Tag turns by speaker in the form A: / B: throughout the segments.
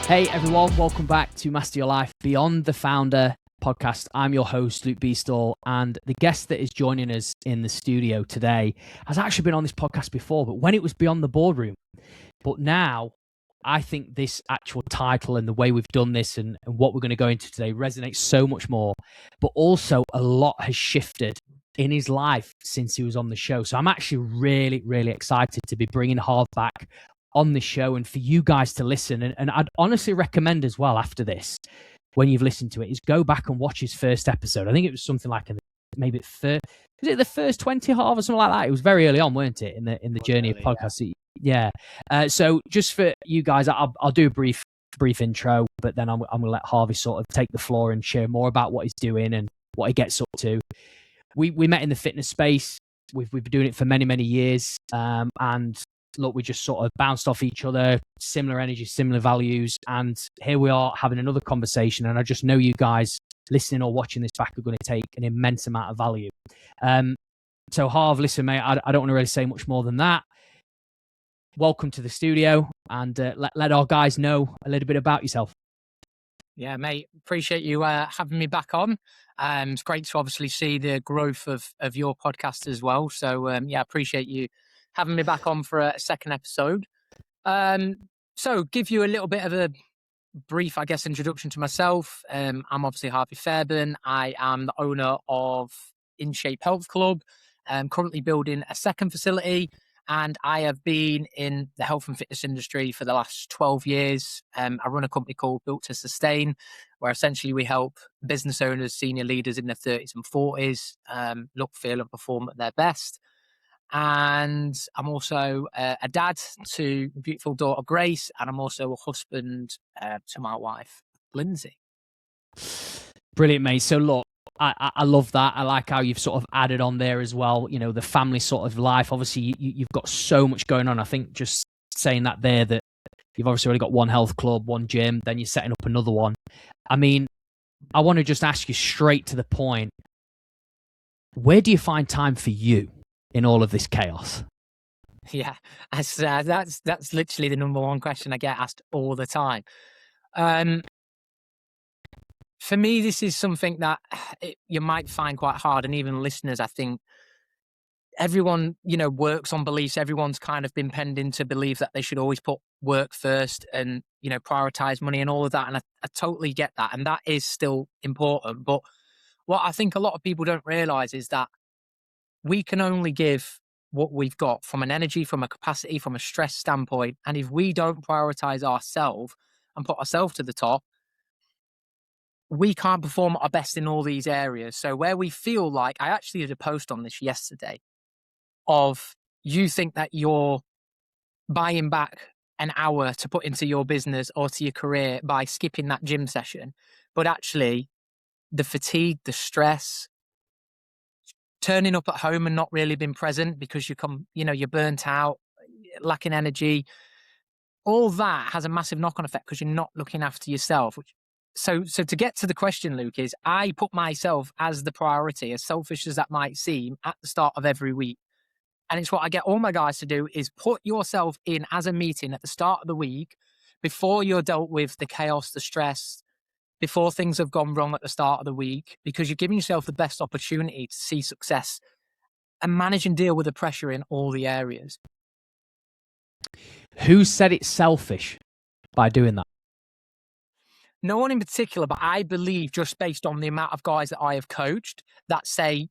A: Hey everyone, welcome back to Master Your Life Beyond the Founder podcast. I'm your host, Luke Beestall, and the guest that is joining us in the studio today has actually been on this podcast before, but when it was Beyond the Boardroom. But now, I think this actual title and the way we've done this and what we're going to go into today resonates so much more, but also a lot has shifted in his life since he was on the show. So I'm actually really, really excited to be bringing Harv back on the show and for you guys to listen. And I'd honestly recommend as well after this, when you've listened to it, is go back and watch his first episode. I think it was something like maybe was it the first 20 Harv or something like that? It was very early on, weren't it, in the journey of podcasts? Yeah. So just for you guys, I'll do a brief intro, but then I'm going to let Harvey sort of take the floor and share more about what he's doing and what he gets up to. We met in the fitness space. We've been doing it for many, many years. And look, we just sort of bounced off each other, similar energy, similar values. And here we are having another conversation. And I just know you guys listening or watching this back are going to take an immense amount of value. So Harv, listen, mate, I don't want to really say much more than that. Welcome to the studio, and let our guys know a little bit about yourself.
B: Yeah, mate, appreciate you having me back on. It's great to obviously see the growth of your podcast as well. So, appreciate you having me back on for a second episode. So give you a little bit of a brief, I guess, introduction to myself. I'm obviously Harvey Fairburn. I am the owner of In Shape Health Club. I'm currently building a second facility. And I have been in the health and fitness industry for the last 12 years. I run a company called Built to Sustain, where essentially we help business owners, senior leaders in their 30s and 40s look, feel, and perform at their best. And I'm also a dad to a beautiful daughter, Grace, and I'm also a husband to my wife, Lindsay.
A: Brilliant, mate. So look, I love that. I like how you've sort of added on there as well, you know, the family sort of life. Obviously, you've got so much going on. I think just saying that there, that you've obviously already got one health club, one gym, then you're setting up another one. I mean, I want to just ask you straight to the point. Where do you find time for you in all of this chaos?
B: Yeah, that's literally the number one question I get asked all the time. For me, this is something that you might find quite hard, and even listeners, I think everyone, works on beliefs. Everyone's kind of been penned into believe that they should always put work first and, prioritize money and all of that. And I totally get that. And that is still important. But what I think a lot of people don't realize is that we can only give what we've got from an energy, from a capacity, from a stress standpoint. And if we don't prioritize ourselves and put ourselves to the top, we can't perform our best in all these areas. So where we feel like, I actually did a post on this yesterday, of you think that you're buying back an hour to put into your business or to your career by skipping that gym session. But actually the fatigue, the stress, turning up at home and not really being present because you're burnt out, lacking energy, all that has a massive knock-on effect because you're not looking after yourself. So to get to the question, Luke, is I put myself as the priority, as selfish as that might seem, at the start of every week. And it's what I get all my guys to do, is put yourself in as a meeting at the start of the week before you're dealt with the chaos, the stress, before things have gone wrong at the start of the week, because you're giving yourself the best opportunity to see success and manage and deal with the pressure in all the areas.
A: Who said it's selfish by doing that?
B: No one in particular, but I believe, just based on the amount of guys that I have coached, that say,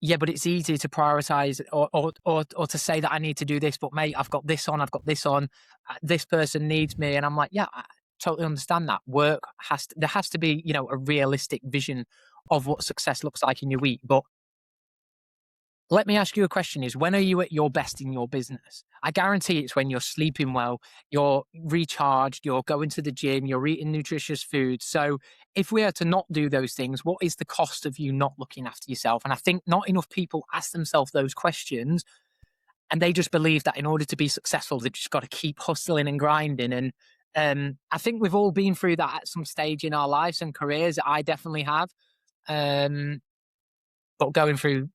B: yeah, but it's easy to prioritize or to say that I need to do this, but mate, I've got this on, this person needs me. And I'm like, yeah, I totally understand that. There has to be, a realistic vision of what success looks like in your week. But let me ask you a question, is when are you at your best in your business? I guarantee it's when you're sleeping well, you're recharged, you're going to the gym, you're eating nutritious food. So if we are to not do those things, what is the cost of you not looking after yourself? And I think not enough people ask themselves those questions, and they just believe that in order to be successful, they've just got to keep hustling and grinding. And I think we've all been through that at some stage in our lives and careers. I definitely have. But going through,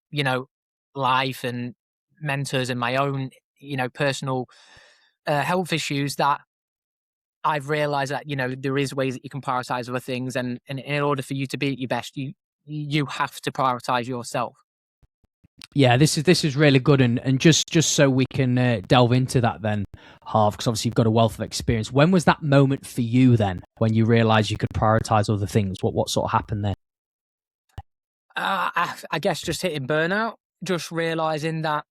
B: life and mentors and my own, personal health issues, that I've realized that, there is ways that you can prioritize other things. And in order for you to be at your best, you have to prioritize yourself.
A: Yeah, this is really good, and just so we can delve into that then, Harv, because obviously you've got a wealth of experience. When was that moment for you then, when you realised you could prioritise other things? What sort of happened there?
B: I guess just hitting burnout, just realising that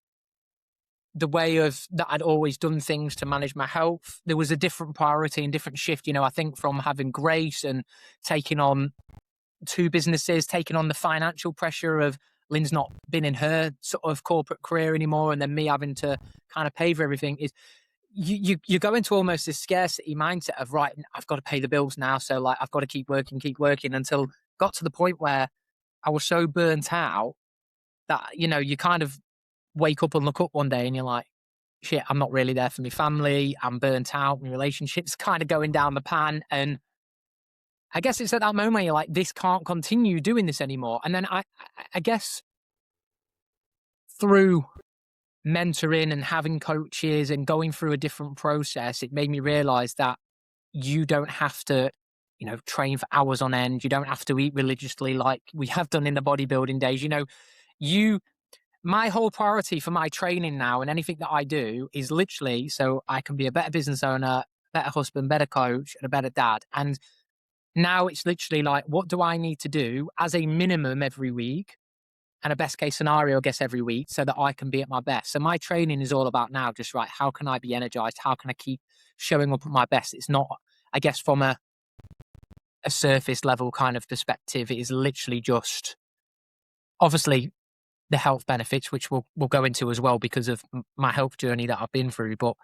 B: the way that I'd always done things to manage my health, there was a different priority and different shift. I think from having grace and taking on 2 businesses, taking on the financial pressure of Lynn's not been in her sort of corporate career anymore, and then me having to kind of pay for everything, is you go into almost this scarcity mindset of, right, I've got to pay the bills now, so like I've got to keep working until got to the point where I was so burnt out that you kind of wake up and look up one day and you're like, shit, I'm not really there for my family, I'm burnt out, my relationship's kind of going down the pan. And I guess it's at that moment you're like, this can't continue doing this anymore. And then I guess through mentoring and having coaches and going through a different process, it made me realize that you don't have to, train for hours on end. You don't have to eat religiously like we have done in the bodybuilding days. My whole priority for my training now and anything that I do is literally so I can be a better business owner, better husband, better coach, and a better dad. And now it's literally like, what do I need to do as a minimum every week and a best case scenario, I guess, every week so that I can be at my best? So my training is all about now just, right, how can I be energized? How can I keep showing up at my best? It's not, I guess, from a surface level kind of perspective. It is literally just, obviously, the health benefits, which we'll go into as well because of my health journey that I've been through. But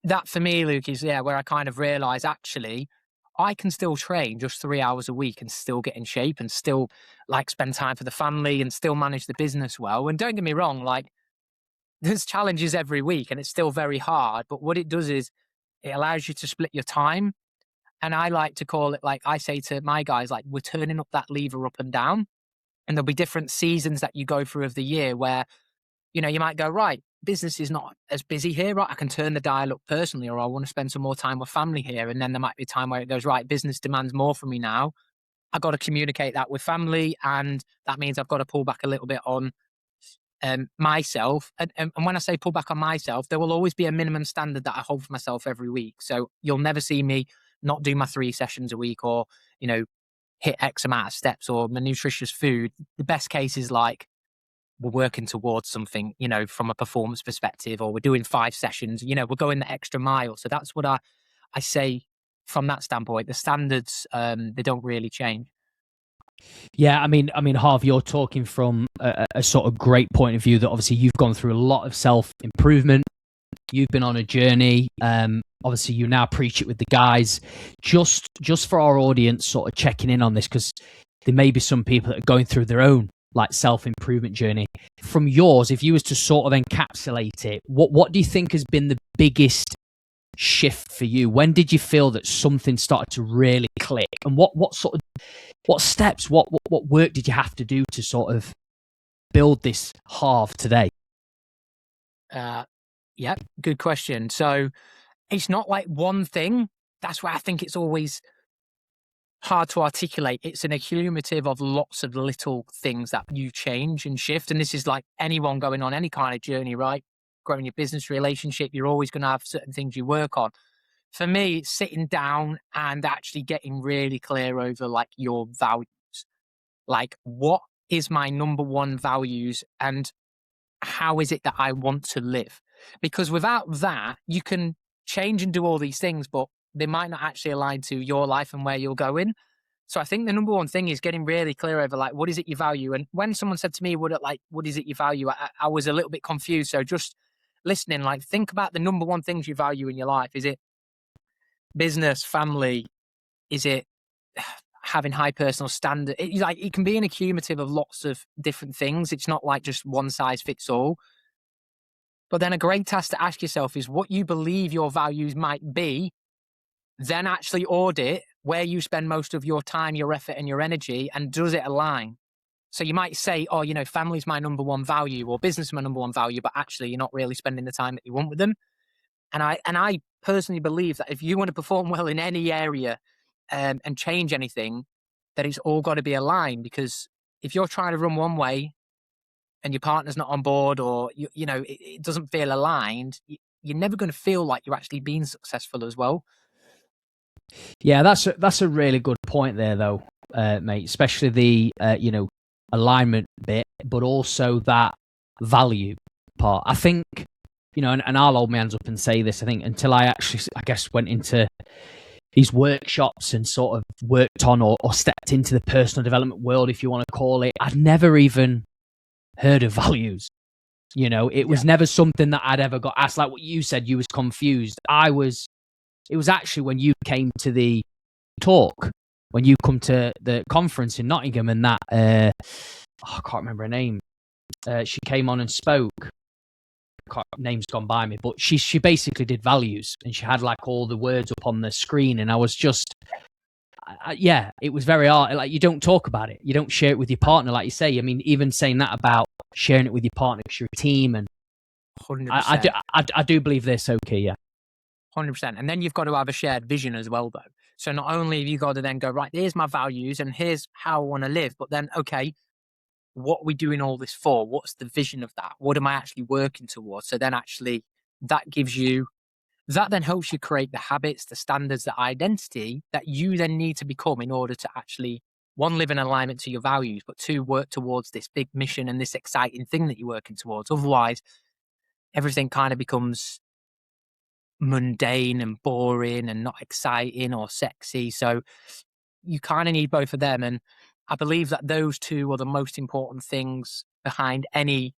B: that for me, Luke, is where I kind of realize actually I can still train just 3 hours a week and still get in shape and still like spend time for the family and still manage the business well. And don't get me wrong, like there's challenges every week and it's still very hard. But what it does is it allows you to split your time. And I like to call it, like I say to my guys, like we're turning up that lever up and down. And there'll be different seasons that you go through of the year where, you might go, right, business is not as busy here, right? I can turn the dial up personally, or I want to spend some more time with family here. And then there might be a time where it goes, right, business demands more from me now. I've got to communicate that with family. And that means I've got to pull back a little bit on myself. And when I say pull back on myself, there will always be a minimum standard that I hold for myself every week. So you'll never see me not do my 3 sessions a week or, hit X amount of steps or my nutritious food. The best case is like we're working towards something, from a performance perspective, or we're doing 5 sessions, we're going the extra mile. So that's what I say from that standpoint. The standards, they don't really change.
A: Yeah, I mean, Harv, you're talking from a sort of great point of view that obviously you've gone through a lot of self-improvement. You've been on a journey. Obviously, you now preach it with the guys. Just for our audience, sort of checking in on this, because there may be some people that are going through their own like self-improvement journey. From yours, if you was to sort of encapsulate it, what do you think has been the biggest shift for you? When did you feel that something started to really click? And what steps, what work did you have to do to sort of build this Harv today?
B: Yeah, good question. So it's not like one thing. That's why I think it's always hard to articulate. It's an accumulative of lots of little things that you change and shift. And this is like anyone going on any kind of journey, right? Growing your business relationship, you're always going to have certain things you work on. For me, it's sitting down and actually getting really clear over like your values. Like, what is my number one values and how is it that I want to live? Because without that, you can change and do all these things, but they might not actually align to your life and where you're going. So I think the number one thing is getting really clear over like, what is it you value? And when someone said to me, what is it you value? I was a little bit confused. So just listening, like think about the number one things you value in your life. Is it business, family? Is it having high personal standard? It can be an accumulative of lots of different things. It's not like just one size fits all. But then a great task to ask yourself is what you believe your values might be, then actually audit where you spend most of your time, your effort, and your energy, and does it align? So you might say, oh, family's my number one value or business is my number one value, but actually you're not really spending the time that you want with them. And I personally believe that if you want to perform well in any area and change anything, that it's all got to be aligned. Because if you're trying to run one way and your partner's not on board, or it doesn't feel aligned, you're never going to feel like you're actually being successful as well.
A: Yeah, that's a really good point there, though, mate. Especially the alignment bit, but also that value part. I think, and I'll hold my hands up and say this. I think until I actually, I guess, went into these workshops and sort of worked on or stepped into the personal development world, if you want to call it, I'd never even heard of values. It was never something that I'd ever got asked. Like what you said, you was confused. It was actually when you came to the talk, when you come to the conference in Nottingham, and that I can't remember her name. She came on and spoke. Name's gone by me, but she basically did values, and she had like all the words up on the screen, and I was just, it was very hard. Like, you don't talk about it, you don't share it with your partner, like you say. I mean, even saying that about sharing it with your partner because you're a team, and
B: 100%.
A: I do believe they're so key. Yeah.
B: 100%. And then you've got to have a shared vision as well, though. So not only have you got to then go, right, here's my values and here's how I want to live, but then, okay, what are we doing all this for? What's the vision of that? What am I actually working towards? So then actually that then helps you create the habits, the standards, the identity that you then need to become in order to actually, one, live in alignment to your values, but two, work towards this big mission and this exciting thing that you're working towards. Otherwise, everything kind of becomes mundane and boring and not exciting or sexy. So you kind of need both of them. And I believe that those two are the most important things behind any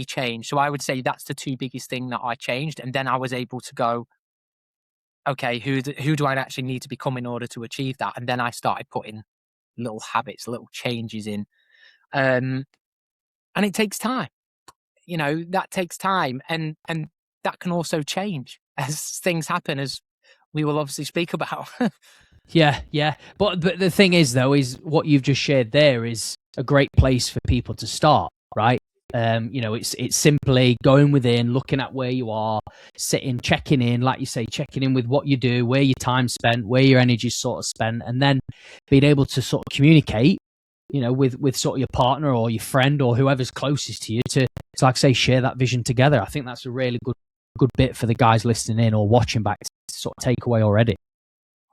B: change. So I would say that's the two biggest thing that I changed. And then I was able to go, okay, who do I actually need to become in order to achieve that? And then I started putting little habits, little changes in. And it takes time. That takes time. And that can also change as things happen, as we will obviously speak about.
A: Yeah. But the thing is, though, is what you've just shared there is a great place for people to start, right? It's simply going within, looking at where you are, sitting, checking in, like you say, checking in with what you do, where your time's spent, where your energy's sort of spent, and then being able to sort of communicate, with sort of your partner or your friend or whoever's closest to you to like I say, share that vision together. I think that's a really good bit for the guys listening in or watching back to sort of take away already.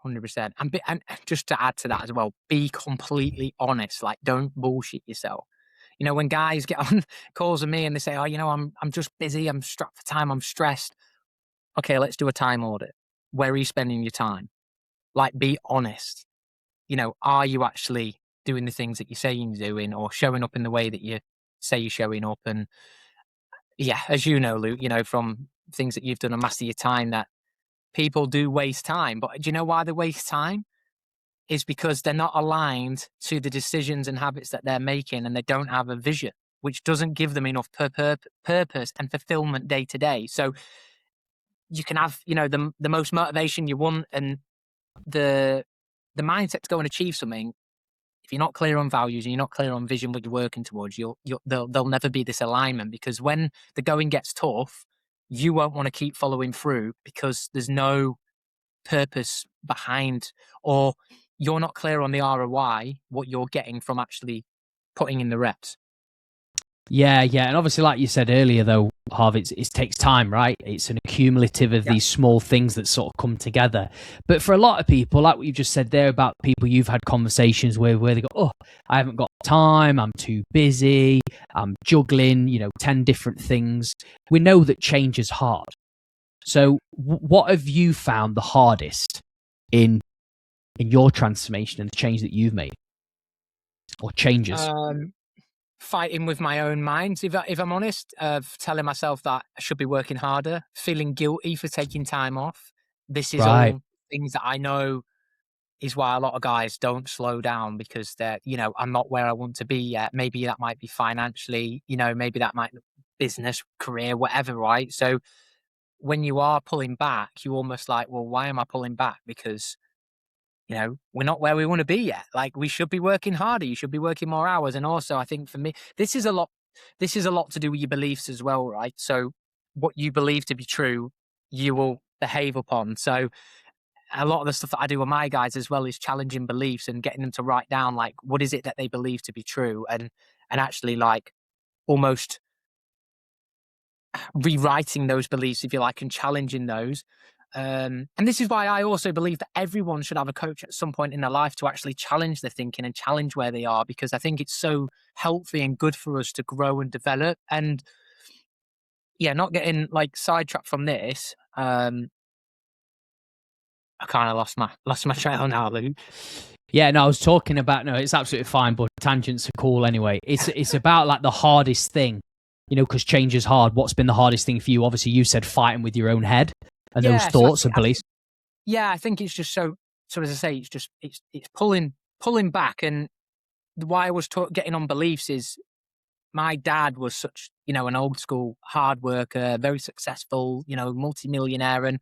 B: 100%. And just to add to that as well, be completely honest. Like, don't bullshit yourself. When guys get on calls with me and they say, oh, I'm just busy, I'm strapped for time, I'm stressed. Okay, let's do a time audit. Where are you spending your time? Like, be honest. Are you actually doing the things that you're saying you're doing, or showing up in the way that you say you're showing up? And yeah, as you know, Luke, from things that you've done and master your time, that people do waste time. But do you know why they waste time? Is because they're not aligned to the decisions and habits that they're making, and they don't have a vision, which doesn't give them enough purpose and fulfillment day to day. So you can have, the most motivation you want and the mindset to go and achieve something. If you're not clear on values and you're not clear on vision, what you're working towards, there'll never be this alignment, because when the going gets tough, you won't want to keep following through because there's no purpose behind, or you're not clear on the ROI, what you're getting from actually putting in the reps.
A: Yeah. And obviously, like you said earlier, though, Harv, it takes time, right? It's an accumulative of these small things that sort of come together. But for a lot of people, like what you just said there about people you've had conversations with, where they go, oh, I haven't got time, I'm too busy, I'm juggling, 10 different things. We know that change is hard. So what have you found the hardest in your transformation and the change that you've made, or changes?
B: Fighting with my own mind, if I'm honest, of telling myself that I should be working harder, feeling guilty for taking time off. This is all things that I know is why a lot of guys don't slow down, because they're, I'm not where I want to be yet. Maybe that might be financially, maybe that might be business, career, whatever, right? So when you are pulling back, you're almost like, well, why am I pulling back? Because we're not where we want to be yet. Like, we should be working harder. You should be working more hours. And also, I think for me, this is a lot to do with your beliefs as well, right? So what you believe to be true, you will behave upon. So a lot of the stuff that I do with my guys as well is challenging beliefs and getting them to write down, like, what is it that they believe to be true, and actually, like, almost rewriting those beliefs, if you like, and challenging those. And this is why I also believe that everyone should have a coach at some point in their life to actually challenge their thinking and challenge where they are, because I think it's so healthy and good for us to grow and develop. And yeah, not getting like sidetracked from this. I kind of lost my trail now, Luke.
A: Yeah, no, I was talking about, no, it's absolutely fine, but tangents are cool anyway. It's about like the hardest thing, you know, because change is hard. What's been the hardest thing for you? Obviously, you said fighting with your own head and those thoughts and beliefs.
B: I think it's just so as I say, it's pulling back. And why I was getting on beliefs is my dad was such, you know, an old school hard worker, very successful, you know, multimillionaire. And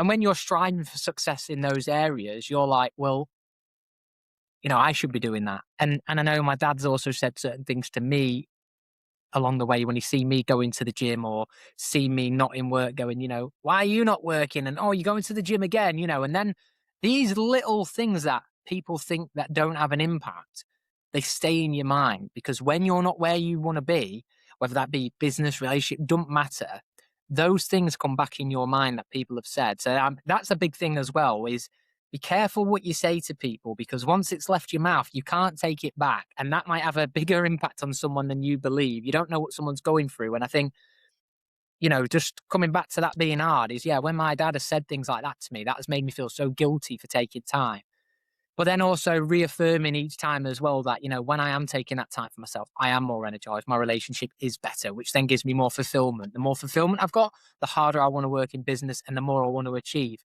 B: when you're striving for success in those areas, you're like, well, you know, I should be doing that. And I know my dad's also said certain things to me along the way when he see me going to the gym or see me not in work, going, you know, why are you not working? And, oh, you're going to the gym again, you know. And then these little things that people think that don't have an impact, they stay in your mind, because when you're not where you want to be, whether that be business, relationship, don't matter, those things come back in your mind that people have said. So that's a big thing as well, is be careful what you say to people, because once it's left your mouth, you can't take it back. And that might have a bigger impact on someone than you believe. You don't know what someone's going through. And I think, you know, just coming back to that being hard is, yeah, when my dad has said things like that to me, that has made me feel so guilty for taking time. But then also reaffirming each time as well that, you know, when I am taking that time for myself, I am more energized. My relationship is better, which then gives me more fulfillment. The more fulfillment I've got, the harder I want to work in business and the more I want to achieve.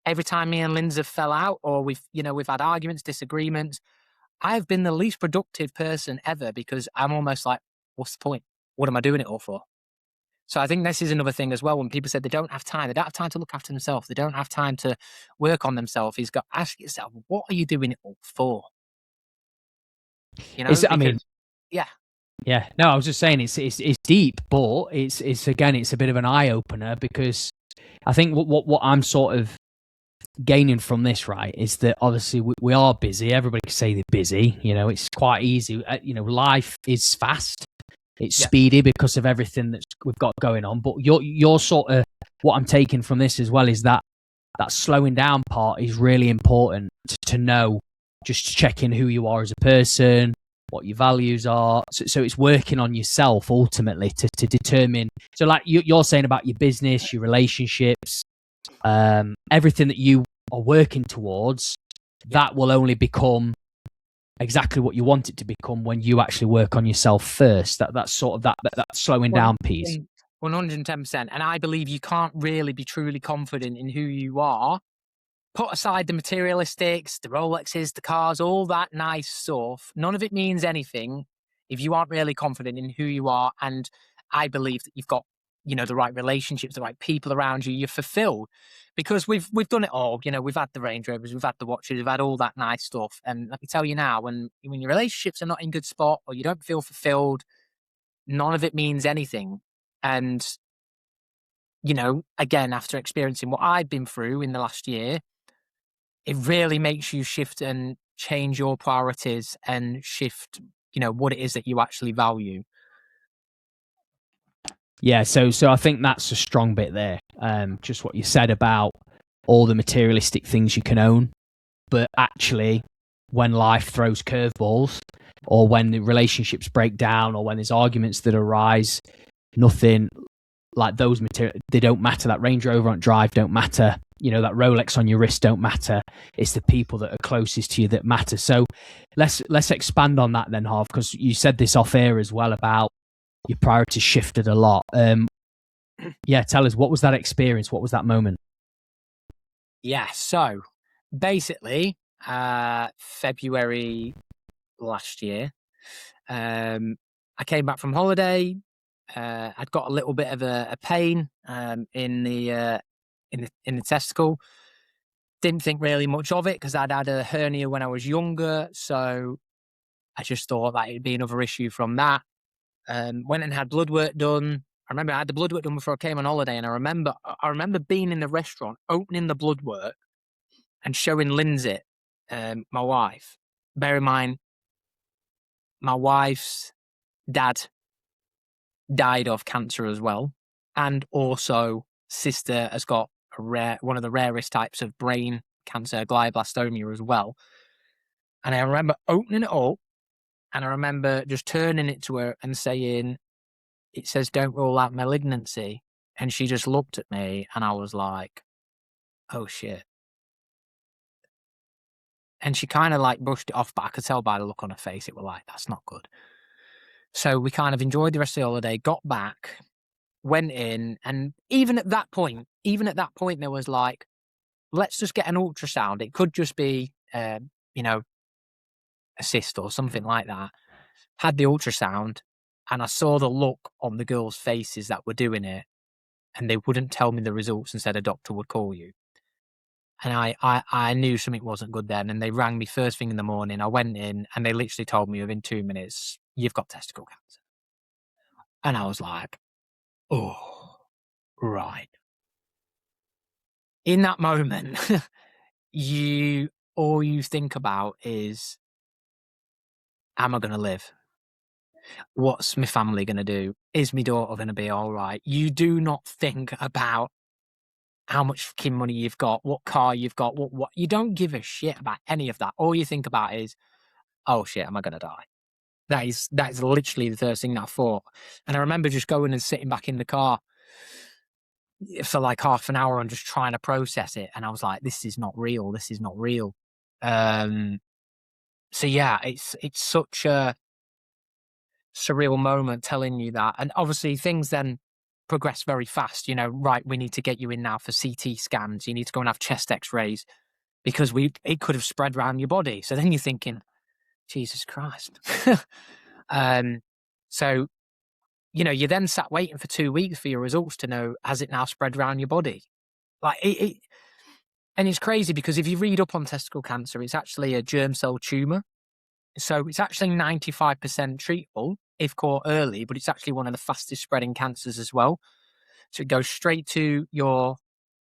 B: Every time me and Lindsay have fell out, or we've had arguments, disagreements, I've been the least productive person ever, because I'm almost like, what's the point? What am I doing it all for? So I think this is another thing as well. When people say they don't have time to look after themselves, they don't have time to work on themselves. You've got to ask yourself, what are you doing it all for? You know,
A: yeah. No, I was just saying it's deep, but it's again, it's a bit of an eye opener, because I think what I'm sort of gaining from this, right, is that obviously we are busy. Everybody can say they're busy. You know, it's quite easy. You know, life is fast. It's speedy because of everything that we've got going on. But you're sort of, what I'm taking from this as well is that slowing down part is really important to know, just checking who you are as a person, what your values are. So it's working on yourself ultimately to determine. So like you're saying about your business, your relationships, everything that you are working towards, that will only become exactly what you want it to become when you actually work on yourself first. That's sort of that slowing down piece.
B: 110%. And I believe you can't really be truly confident in who you are. Put aside the materialistics, the Rolexes, the cars, all that nice stuff. None of it means anything if you aren't really confident in who you are. And I believe that you've got, you know, the right relationships, the right people around you, you're fulfilled, because we've done it all. You know, we've had the Range Rovers, we've had the watches, we've had all that nice stuff. And let me tell you now, when your relationships are not in good spot, or you don't feel fulfilled, none of it means anything. And, you know, again, after experiencing what I've been through in the last year, it really makes you shift and change your priorities and shift, you know, what it is that you actually value.
A: Yeah, so I think that's a strong bit there. Just what you said about all the materialistic things you can own, but actually, when life throws curveballs, or when the relationships break down, or when there's arguments that arise, nothing like those material, they don't matter. That Range Rover on drive don't matter. You know, that Rolex on your wrist don't matter. It's the people that are closest to you that matter. So let's expand on that then, Harv, because you said this off air as well about your priorities shifted a lot. Yeah, tell us, what was that experience? What was that moment?
B: Yeah, so basically, February last year, I came back from holiday. I'd got a little bit of a pain in the testicle. Didn't think really much of it because I'd had a hernia when I was younger, so I just thought that it'd be another issue from that. Went and had blood work done. remember I had the blood work done before I came on holiday, and I remember being in the restaurant, opening the blood work, and showing Lindsay, my wife. Bear in mind, my wife's dad died of cancer as well, and also sister has got one of the rarest types of brain cancer, glioblastoma, as well. And I remember opening it up, and I remember just turning it to her and saying, "It says don't rule out malignancy," and she just looked at me, and I was like, "Oh shit." And she kind of like brushed it off, but I could tell by the look on her face, it was like, that's not good. So we kind of enjoyed the rest of the holiday, got back, went in, and even at that point, there was like, let's just get an ultrasound. It could just be, you know, a cyst or something like that. Had the ultrasound, and I saw the look on the girls' faces that were doing it, and they wouldn't tell me the results and said a doctor would call you. And I knew something wasn't good then, and they rang me first thing in the morning. I went in, and they literally told me within 2 minutes, "You've got testicle cancer." And I was like, oh, right. In that moment, all you think about is, am I going to live? What's my family going to do? Is my daughter going to be all right? You do not think about how much fucking money you've got, what car you've got, what. You don't give a shit about any of that. All you think about is, oh shit, am I going to die? That is literally the first thing that I thought. And I remember just going and sitting back in the car for like half an hour and just trying to process it. And I was like, this is not real. This is not real. So yeah, it's such a surreal moment telling you that. And obviously things then progress very fast. Right, we need to get you in now for CT scans. You need to go and have chest x-rays because it could have spread around your body. So then you're thinking, Jesus Christ. So, you then sat waiting for 2 weeks for your results to know, has it now spread around your body? Like and it's crazy because if you read up on testicle cancer, it's actually a germ cell tumor. So it's actually 95% treatable if caught early, but it's actually one of the fastest spreading cancers as well. So it goes straight to your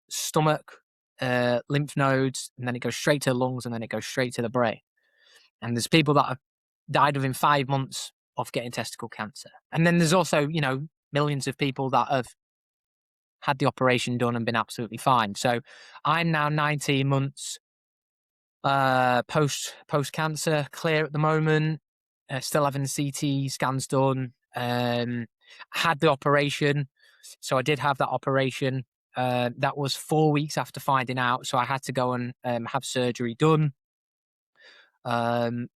B: stomach, lymph nodes, and then it goes straight to the lungs, and then it goes straight to the brain. And there's people that have died within 5 months of getting testicle cancer. And then there's also, millions of people that have had the operation done and been absolutely fine. So I'm now 19 months post cancer, clear at the moment, still having the CT scans done. Had the operation. So I did have that operation. That was 4 weeks after finding out. So I had to go and have surgery done.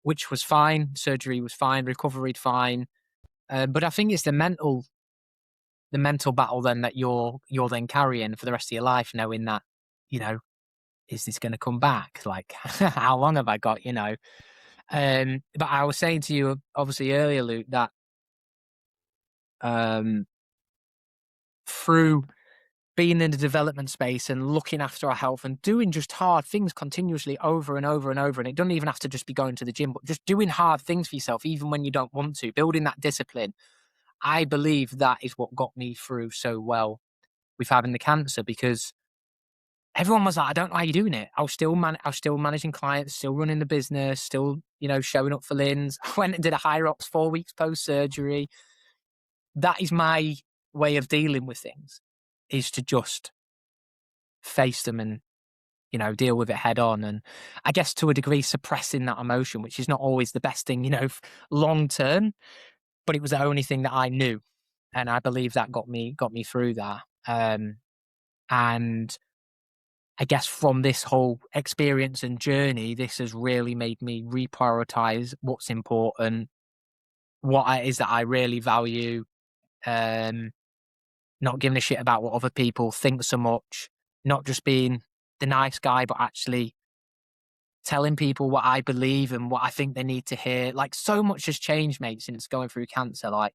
B: Which was fine. Surgery was fine, recovery fine. But I think it's the mental battle then that you're then carrying for the rest of your life, knowing that, is this going to come back? Like, how long have I got, But I was saying to you, obviously earlier, Luke, that through being in the development space and looking after our health and doing just hard things continuously over and over and over. And it doesn't even have to just be going to the gym, but just doing hard things for yourself, even when you don't want to, building that discipline. I believe that is what got me through so well with having the cancer, because everyone was like, I don't know how you're doing it. I was still managing clients, still running the business, still, showing up for Lynn's. I went and did a Hyrox 4 weeks post-surgery. That is my way of dealing with things, is to just face them and, deal with it head on. And I guess to a degree suppressing that emotion, which is not always the best thing, long term, but it was the only thing that I knew. And I believe that got me through that. And I guess from this whole experience and journey, this has really made me reprioritize what's important, what it is that I really value, not giving a shit about what other people think so much, not just being the nice guy, but actually telling people what I believe and what I think they need to hear. Like, so much has changed, mate, since going through cancer. Like,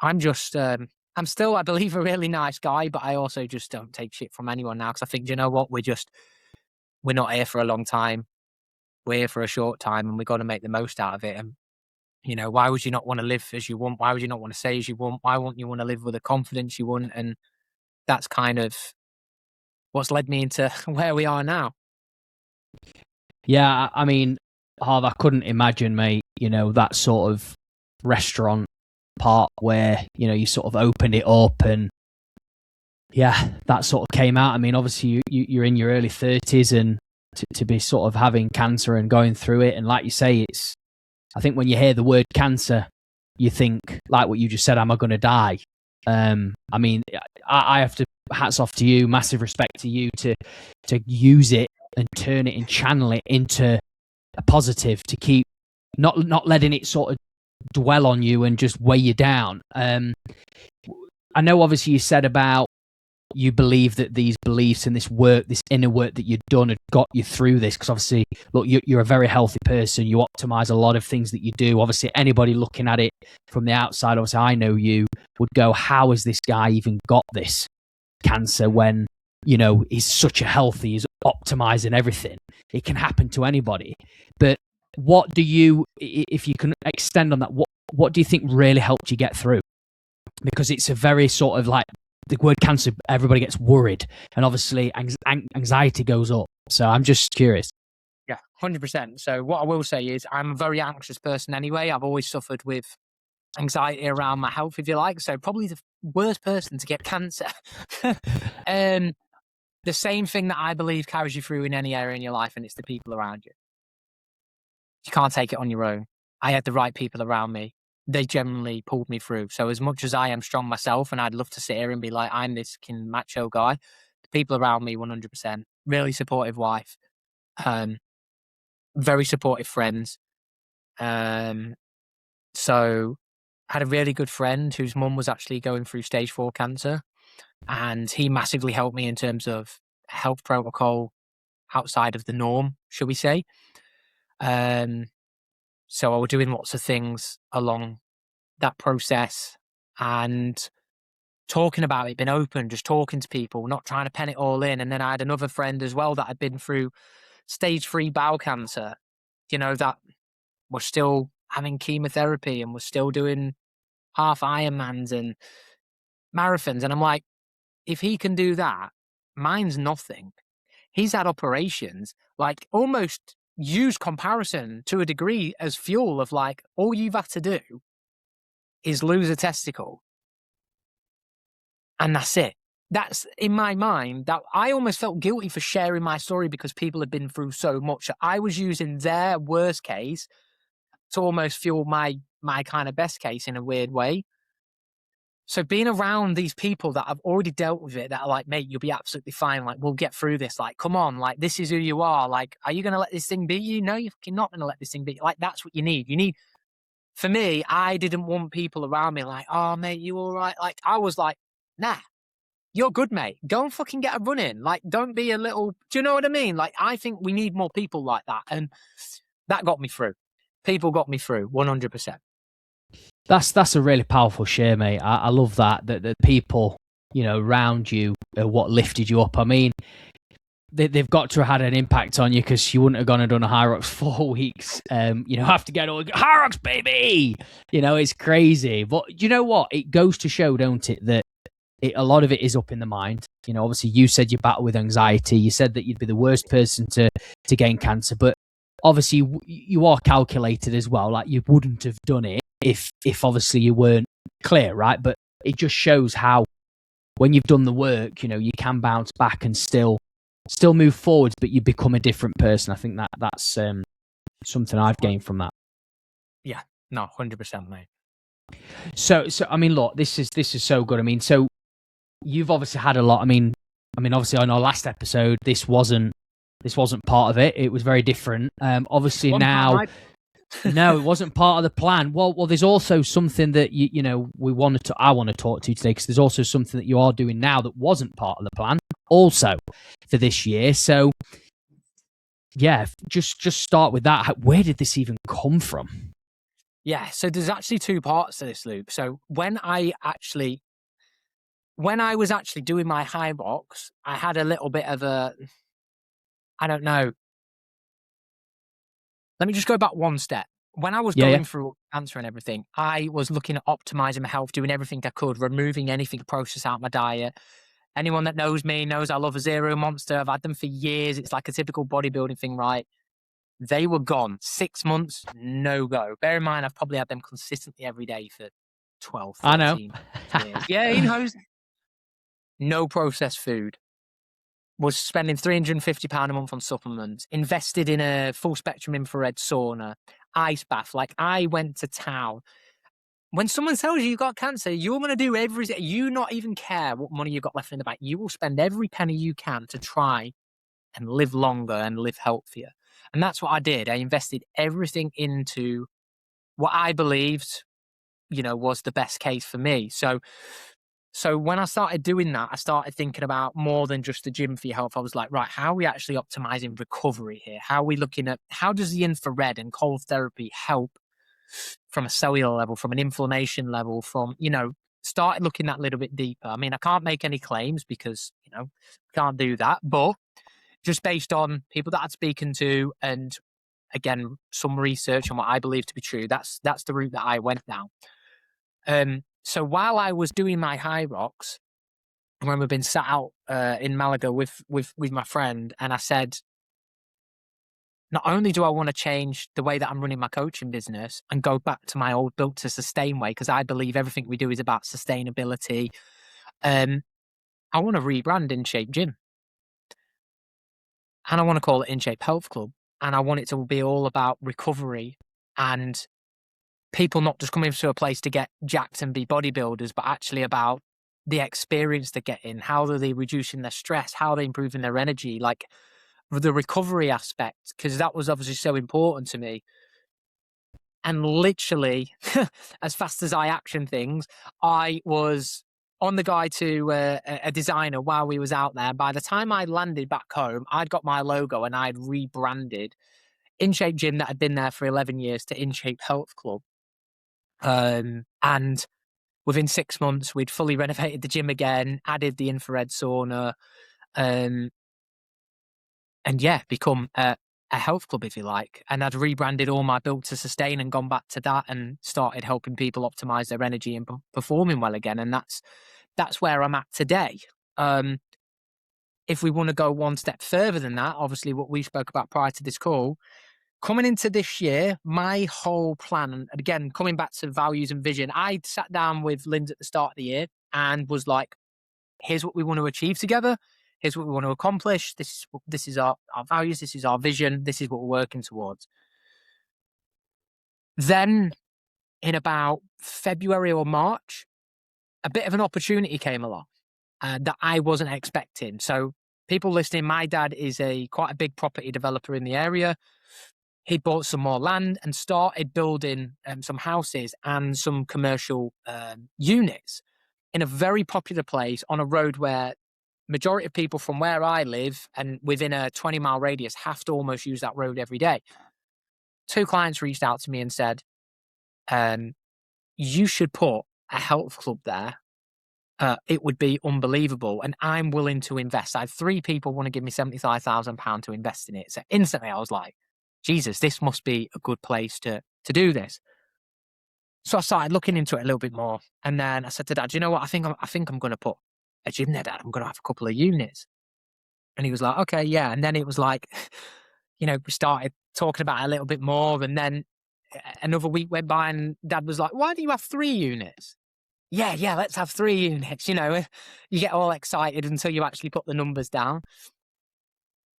B: I'm just, I'm still, I believe, a really nice guy, but I also just don't take shit from anyone now, because I think, you know what, we're not here for a long time. We're here for a short time, and we've got to make the most out of it. And Why would you not want to live as you want? Why would you not want to say as you want? Why wouldn't you want to live with the confidence you want? And that's kind of what's led me into where we are now.
A: Yeah, I mean, Harv, I couldn't imagine, mate, that sort of restaurant part where, you sort of opened it up and, yeah, that sort of came out. I mean, obviously, you're in your early 30s and to be sort of having cancer and going through it. And like you say, I think when you hear the word cancer, you think, like what you just said, am I going to die? I mean, I have to, hats off to you, massive respect to you to use it and turn it and channel it into a positive, to keep not letting it sort of dwell on you and just weigh you down. I know obviously you said about you believe that these beliefs and this work, this inner work that you've done had got you through this, because obviously, look, you're a very healthy person. You optimize a lot of things that you do. Obviously, anybody looking at it from the outside, obviously I know you, would go, how has this guy even got this cancer when, he's such a healthy, he's optimizing everything? It can happen to anybody. But what do you, if you can extend on that, what do you think really helped you get through? Because it's a very sort of like, the word cancer, everybody gets worried, and obviously anxiety goes up. So I'm just curious.
B: Yeah, 100%. So what I will say is I'm a very anxious person anyway. I've always suffered with anxiety around my health, if you like. So probably the worst person to get cancer. The same thing that I believe carries you through in any area in your life, and it's the people around you. You can't take it on your own. I had the right people around me. They generally pulled me through. So as much as I am strong myself, and I'd love to sit here and be like, I'm this macho guy, the people around me, 100%, really supportive wife, very supportive friends. So I had a really good friend whose mum was actually going through stage 4 cancer, and he massively helped me in terms of health protocol outside of the norm, shall we say. So I was doing lots of things along that process and talking about it, being open, just talking to people, not trying to pen it all in. And then I had another friend as well that had been through stage 3 bowel cancer, that was still having chemotherapy and was still doing half Ironmans and marathons. And I'm like, if he can do that, mine's nothing. He's had operations, like almost use comparison to a degree as fuel of like, all you've had to do is lose a testicle. And that's it. That's in my mind that I almost felt guilty for sharing my story because people had been through so much. I was using their worst case to almost fuel my kind of best case in a weird way. So being around these people that have already dealt with it, that are like, mate, you'll be absolutely fine. Like, we'll get through this. Like, come on. Like, this is who you are. Like, are you going to let this thing beat you? No, you're not going to let this thing beat you. Like, that's what you need. For me, I didn't want people around me like, oh, mate, you all right? Like, I was like, nah, you're good, mate. Go and fucking get a run in. Like, don't be a little, do you know what I mean? Like, I think we need more people like that. And that got me through. People got me through 100%.
A: That's a really powerful share, mate. I love that the people, around you are what lifted you up. I mean, they've got to have had an impact on you, because you wouldn't have gone and done a High Rocks 4 weeks. Have to get all High Rocks, baby. It's crazy. But you know what? It goes to show, don't it, that a lot of it is up in the mind. Obviously you said you battle with anxiety. You said that you'd be the worst person to gain cancer, but obviously you are calculated as well. Like, you wouldn't have done it if obviously you weren't clear, right? But it just shows how, when you've done the work, you can bounce back and still move forwards, but you become a different person. I think that's something I've gained from that.
B: Yeah, no, 100%, mate.
A: So I mean, look, this is so good. I mean, so you've obviously had a lot. I mean, obviously on our last episode, this wasn't part of it. It was very different. Obviously now, no, it wasn't part of the plan. Well, there's also something that I want to talk to you today, because there's also something that you are doing now that wasn't part of the plan, also for this year. So, yeah, just start with that. Where did this even come from?
B: Yeah, so there's actually 2 parts to this, Luke. So when I was actually doing my High Rocks, I had a little bit of I don't know. Let me just go back one step. when I was going through cancer and everything, I was looking at optimizing my health, doing everything I could, removing anything processed out of my diet. Anyone that knows me knows I love a Zero Monster. I've had them for years. It's like a typical bodybuilding thing, right? They were gone. 6 months, no go. Bear in mind, I've probably had them consistently every day for 12, 13 years. Yeah, he knows. No processed food. Was spending £350 a month on supplements, invested in a full spectrum infrared sauna, ice bath. Like, I went to town. When someone tells you got cancer, you're going to do everything. You not even care what money you've got left in the bank. You will spend every penny you can to try and live longer and live healthier. And that's what I did. I invested everything into what I believed, was the best case for me. So when I started doing that, I started thinking about more than just the gym for your health. I was like, right, how are we actually optimizing recovery here? How are we looking at, how does the infrared and cold therapy help from a cellular level, from an inflammation level, from, started looking that little bit deeper. I mean, I can't make any claims because, can't do that, but just based on people that I'd spoken to and, again, some research on what I believe to be true, that's the route that I went down. So while I was doing my high rocks, when we've been sat out in Malaga with my friend, and I said, not only do I want to change the way that I'm running my coaching business and go back to my old built to sustain way, because I believe everything we do is about sustainability, I want to rebrand In Shape Gym. And I want to call it In Shape Health Club. And I want it to be all about recovery and people not just coming to a place to get jacked and be bodybuilders, but actually about the experience they're getting. How are they reducing their stress? How are they improving their energy? Like the recovery aspect, because that was obviously so important to me. And literally, as fast as I action things, I was on the guy to a designer while we was out there. By the time I landed back home, I'd got my logo and I'd rebranded In Shape Gym that had been there for 11 years to In Shape Health Club. And within 6 months, we'd fully renovated the gym again, added the infrared sauna, and become a health club, if you like. And I'd rebranded all my Built to Sustain and gone back to that and started helping people optimize their energy and performing well again. And that's where I'm at today. If we want to go one step further than that, obviously what we spoke about prior to this call, coming into this year, my whole plan, and again, coming back to values and vision, I sat down with Linda at the start of the year and was like, here's what we want to achieve together. Here's what we want to accomplish. This is our values. This is our vision. This is what we're working towards. Then in about February or March, a bit of an opportunity came along that I wasn't expecting. So people listening, my dad is quite a big property developer in the area. He bought some more land and started building some houses and some commercial units in a very popular place on a road where majority of people from where I live and within a 20-mile radius have to almost use that road every day. 2 clients reached out to me and said, you should put a health club there. It would be unbelievable. And I'm willing to invest. I had 3 people want to give me £75,000 to invest in it. So instantly I was like, Jesus, this must be a good place to do this. So I started looking into it a little bit more. And then I said to Dad, you know what? I think I'm going to put a gym there, Dad. I'm going to have a couple of units. And he was like, okay, yeah. And then it was like, we started talking about it a little bit more. And then another week went by and Dad was like, why do you have 3 units? Yeah, let's have 3 units. You get all excited until you actually put the numbers down.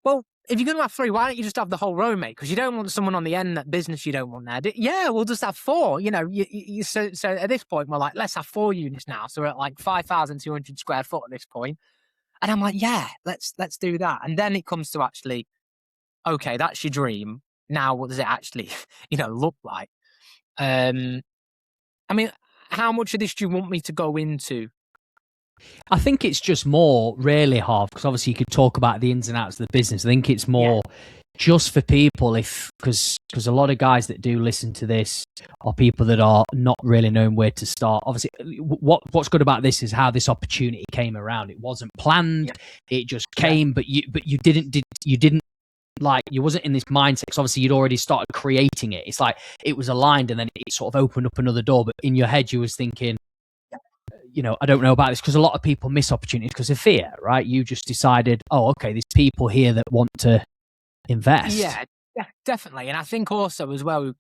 B: Well, if you're going to have 3, why don't you just have the whole row, mate? Because you don't want someone on the end, that business you don't want there. Yeah, we'll just have 4. So at this point, we're like, let's have 4 units now. So we're at like 5,200 square foot at this point. And I'm like, yeah, let's do that. And then it comes to actually, okay, that's your dream. Now, what does it actually, look like? I mean, how much of this do you want me to go into?
A: I think it's just more really, Harv, because obviously you could talk about the ins and outs of the business. I think it's more just for people, because a lot of guys that do listen to this are people that are not really knowing where to start. Obviously, what's good about this is how this opportunity came around. It wasn't planned; it just came. But you didn't like you wasn't in this mindset, because obviously you'd already started creating it. It's like it was aligned, and then it sort of opened up another door. But in your head, you was thinking, I don't know about this, because a lot of people miss opportunities because of fear, right? You just decided, oh, okay, there's people here that want to invest.
B: Yeah, definitely. And I think also as well,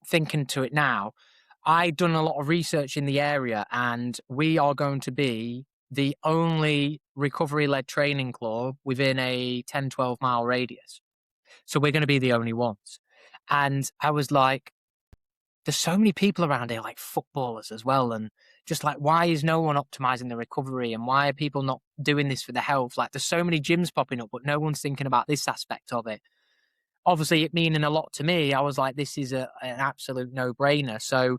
B: thinking to it now, I've done a lot of research in the area, and we are going to be the only recovery-led training club within a 10, 12-mile radius. So we're going to be the only ones. And I was like, there's so many people around here, like footballers as well. And just like, why is no one optimizing the recovery? And why are people not doing this for the health? Like, there's so many gyms popping up, but no one's thinking about this aspect of it. Obviously, it meaning a lot to me. I was like, this is an absolute no-brainer. So,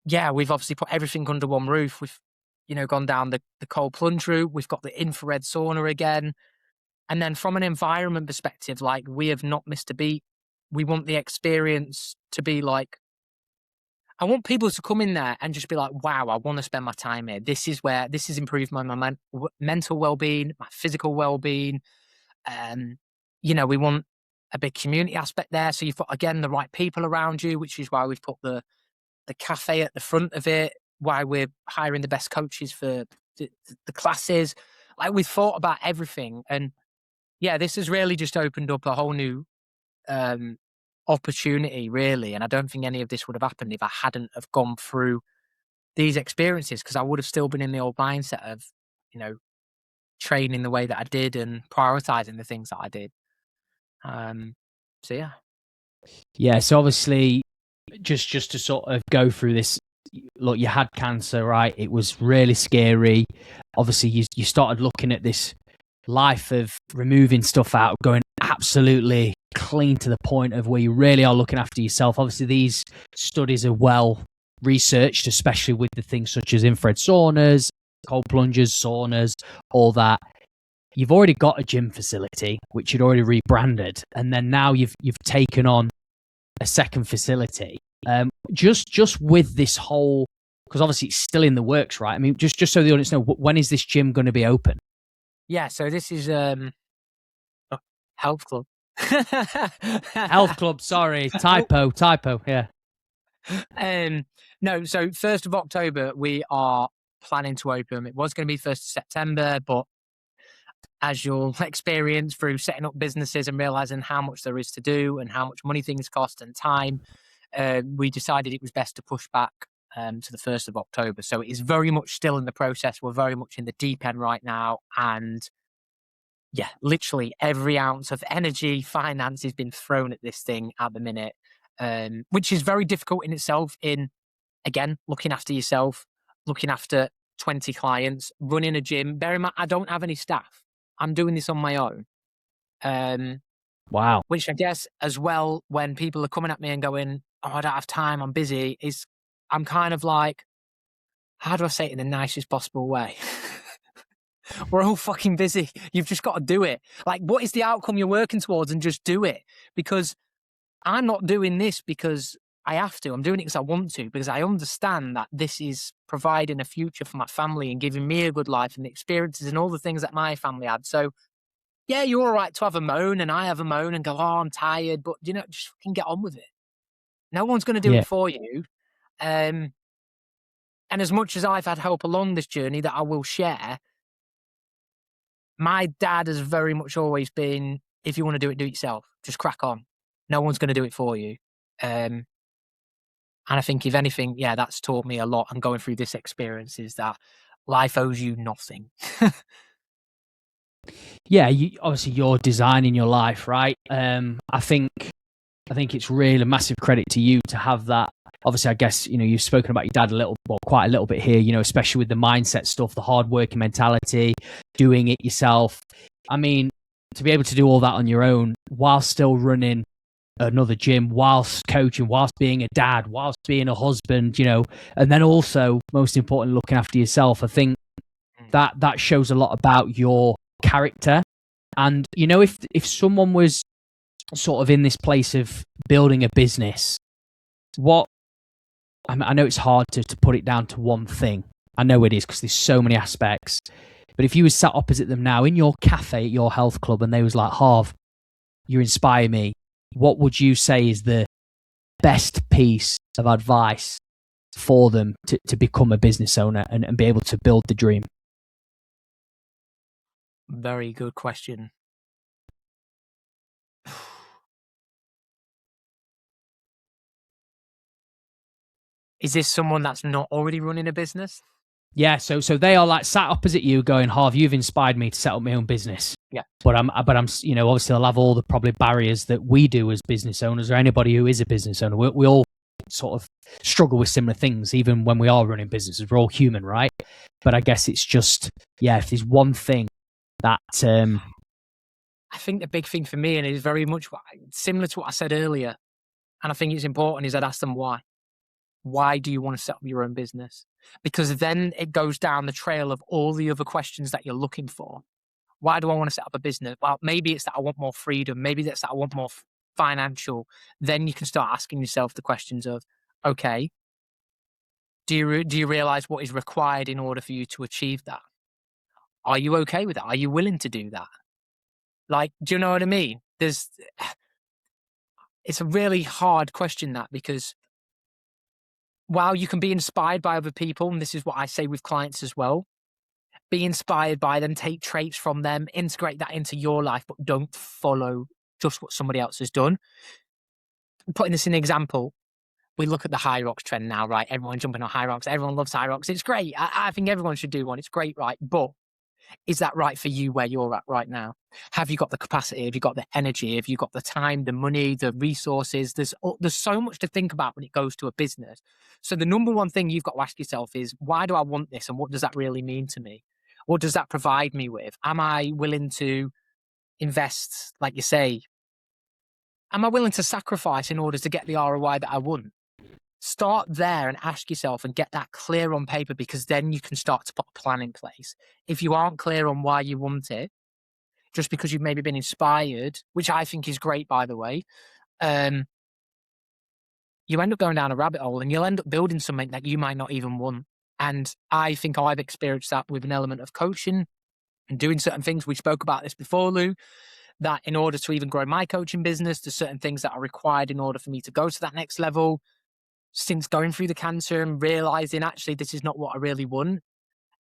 B: yeah, we've obviously put everything under one roof. We've, gone down the cold plunge route. We've got the infrared sauna again. And then from an environment perspective, like, we have not missed a beat. We want the experience to be like, I want people to come in there and just be like, wow, I want to spend my time here. This has improved my mental well-being, my physical well-being. We want a big community aspect there. So you've got, again, the right people around you, which is why we've put the cafe at the front of it, why we're hiring the best coaches for the classes. Like, we've thought about everything. And yeah, this has really just opened up a whole new opportunity, really. And I don't think any of this would have happened if I hadn't have gone through these experiences, because I would have still been in the old mindset of, training the way that I did and prioritizing the things that I did. So yeah.
A: Yeah. So obviously, just to sort of go through this, look, you had cancer, right? It was really scary. Obviously, you started looking at this life of removing stuff out, going absolutely clean to the point of where you really are looking after yourself. Obviously, these studies are well researched, especially with the things such as infrared saunas, cold plunges, saunas, all that. You've already got a gym facility, which you'd already rebranded, and then now you've taken on a second facility. Just with this whole, because obviously it's still in the works, right? I mean, just so the audience know, when is this gym going to be open?
B: Yeah, so this is health club.
A: Health club, sorry, typo, yeah.
B: No, so 1st of October we are planning to open. It was going to be 1st of September, but as you'll experience through setting up businesses and realizing how much there is to do and how much money things cost and time, we decided it was best to push back to the 1st of October. So it is very much still in the process. We're very much in the deep end right now. And yeah, literally every ounce of energy, finance has been thrown at this thing at the minute, which is very difficult in itself, in, again, looking after yourself, looking after 20 clients, running a gym. Bear in mind, I don't have any staff. I'm doing this on my own.
A: Wow.
B: Which I guess as well, when people are coming at me and going, oh, I don't have time, I'm busy, I'm kind of like, how do I say it in the nicest possible way? We're all fucking busy. You've just got to do it. Like, what is the outcome you're working towards, and just do it? Because I'm not doing this because I have to. I'm doing it because I want to, because I understand that this is providing a future for my family and giving me a good life and the experiences and all the things that my family had. So yeah, you're all right to have a moan, and I have a moan and go, oh, I'm tired, but just fucking get on with it. No one's going to do it for you. And as much as I've had help along this journey that I will share, my dad has very much always been, if you want to do it yourself. Just crack on. No one's going to do it for you. And I think, if anything, yeah, that's taught me a lot. And going through this experience is that life owes you nothing.
A: Yeah, obviously you're designing your life, right? I think it's really a massive credit to you to have that. Obviously, I guess, you've spoken about your dad quite a little bit here, especially with the mindset stuff, the hard-working mentality, doing it yourself. I mean, to be able to do all that on your own while still running another gym, whilst coaching, whilst being a dad, whilst being a husband, and then also, most importantly, looking after yourself. I think that shows a lot about your character. And, if someone was sort of in this place of building a business, I know it's hard to put it down to one thing. I know it is, because there's so many aspects. But if you was sat opposite them now in your cafe at your health club and they was like, Harv, you inspire me, what would you say is the best piece of advice for them to become a business owner and be able to build the dream?
B: Very good question. Is this someone that's not already running a business?
A: Yeah, so they are like sat opposite you going, Harv, you've inspired me to set up my own business.
B: Yeah.
A: But I'm, you know, obviously I'll have all the probably barriers that we do as business owners or anybody who is a business owner. We all sort of struggle with similar things, even when we are running businesses. We're all human, right? But I guess it's just, yeah, if there's one thing that...
B: I think the big thing for me, and it's very much similar to what I said earlier, and I think it's important, is I'd ask them why. Why do you want to set up your own business? Because then it goes down the trail of all the other questions that you're looking for. Why do I want to set up a business? Well, maybe it's that I want more freedom. Maybe that's that I want more financial. Then you can start asking yourself the questions of, okay, do you realize what is required in order for you to achieve that? Are you okay with that? Are you willing to do that? Like, do you know what I mean? It's a really hard question, that, because while you can be inspired by other people, and this is what I say with clients as well, be inspired by them, take traits from them, integrate that into your life, but don't follow just what somebody else has done. Putting this in an example, we look at the High Rocks trend now, right? Everyone jumping on High Rocks. Everyone loves High Rocks. It's great. I think everyone should do one. It's great, right? But is that right for you where you're at right now? Have you got the capacity? Have you got the energy? Have you got the time, the money, the resources? There's so much to think about when it goes to a business. So the number one thing you've got to ask yourself is, why do I want this? And what does that really mean to me? What does that provide me with? Am I willing to invest, like you say? Am I willing to sacrifice in order to get the ROI that I want? Start there and ask yourself and get that clear on paper, because then you can start to put a plan in place. If you aren't clear on why you want it, just because you've maybe been inspired, which I think is great, by the way, you end up going down a rabbit hole and you'll end up building something that you might not even want. And I think I've experienced that with an element of coaching and doing certain things. We spoke about this before, Lou, that in order to even grow my coaching business, there's certain things that are required in order for me to go to that next level. Since going through the cancer and realizing actually this is not what I really want,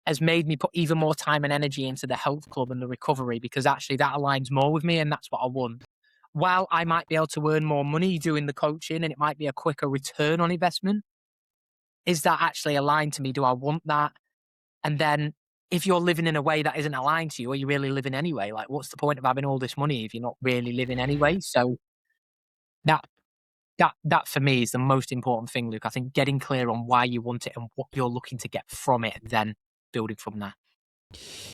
B: has made me put even more time and energy into the health club and the recovery, because actually that aligns more with me and that's what I want. While I might be able to earn more money doing the coaching and it might be a quicker return on investment, is that actually aligned to me? Do I want that? And then if you're living in a way that isn't aligned to you, are you really living anyway? Like, what's the point of having all this money if you're not really living anyway? So that for me is the most important thing, Luke. I think getting clear on why you want it and what you're looking to get from it, then building from that.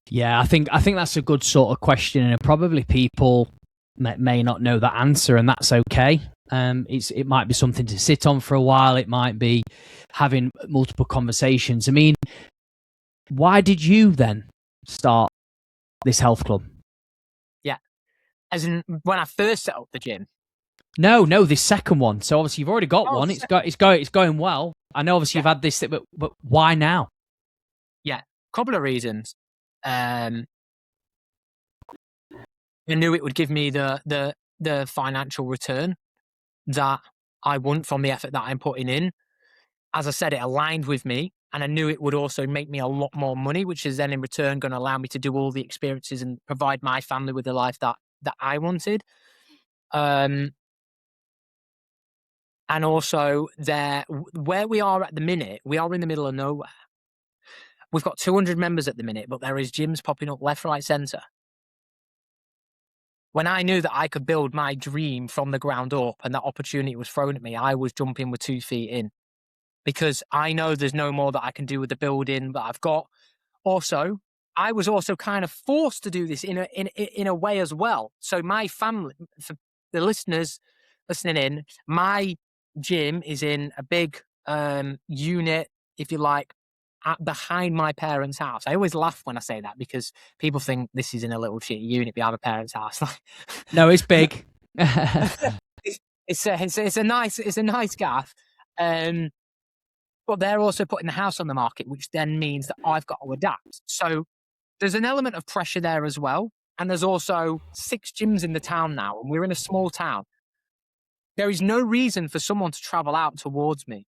A: Yeah, I think that's a good sort of question, and probably people may not know that answer, and that's okay. It might be something to sit on for a while. It might be having multiple conversations. I mean, why did you then start this health club?
B: Yeah, as in when I first set up the gym.
A: No, this second one. So obviously you've already got one. It's going well. I know obviously you've had this, but why now?
B: Yeah, couple of reasons. I knew it would give me the financial return that I want from the effort that I'm putting in. As I said, it aligned with me, and I knew it would also make me a lot more money, which is then in return going to allow me to do all the experiences and provide my family with the life that I wanted. And also where we are at the minute, we are in the middle of nowhere. We've got 200 members at the minute, but there is gyms popping up left, right, centre. When I knew that I could build my dream from the ground up and that opportunity was thrown at me, I was jumping with 2 feet in, because I know there's no more that I can do with the building that I've got. Also, I was also kind of forced to do this in a way as well. So my family, for the listeners listening in, my gym is in a big unit, if you like, behind my parents' house. I always laugh when I say that, because people think this is in a little shitty unit behind my parents' house.
A: No, it's big.
B: It's a nice gaff. But they're also putting the house on the market, which then means that I've got to adapt. So there's an element of pressure there as well. And there's also 6 gyms in the town now, and we're in a small town. There is no reason for someone to travel out towards me.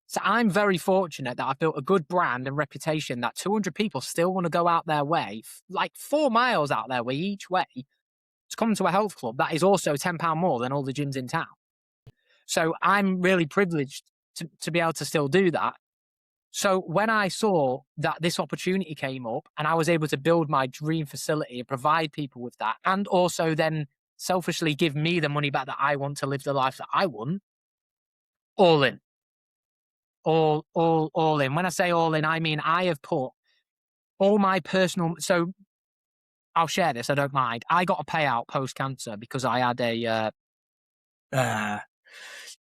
B: So I'm very fortunate that I've built a good brand and reputation that 200 people still want to go out their way, like 4 miles out their way each way, to come to a health club that is also £10 more than all the gyms in town. So I'm really privileged to be able to still do that. So when I saw that this opportunity came up and I was able to build my dream facility and provide people with that, and also then selfishly give me the money back that I want to live the life that I want, all in. All in. When I say all in, I mean I have put all my personal... So I'll share this, I don't mind. I got a payout post-cancer because I had a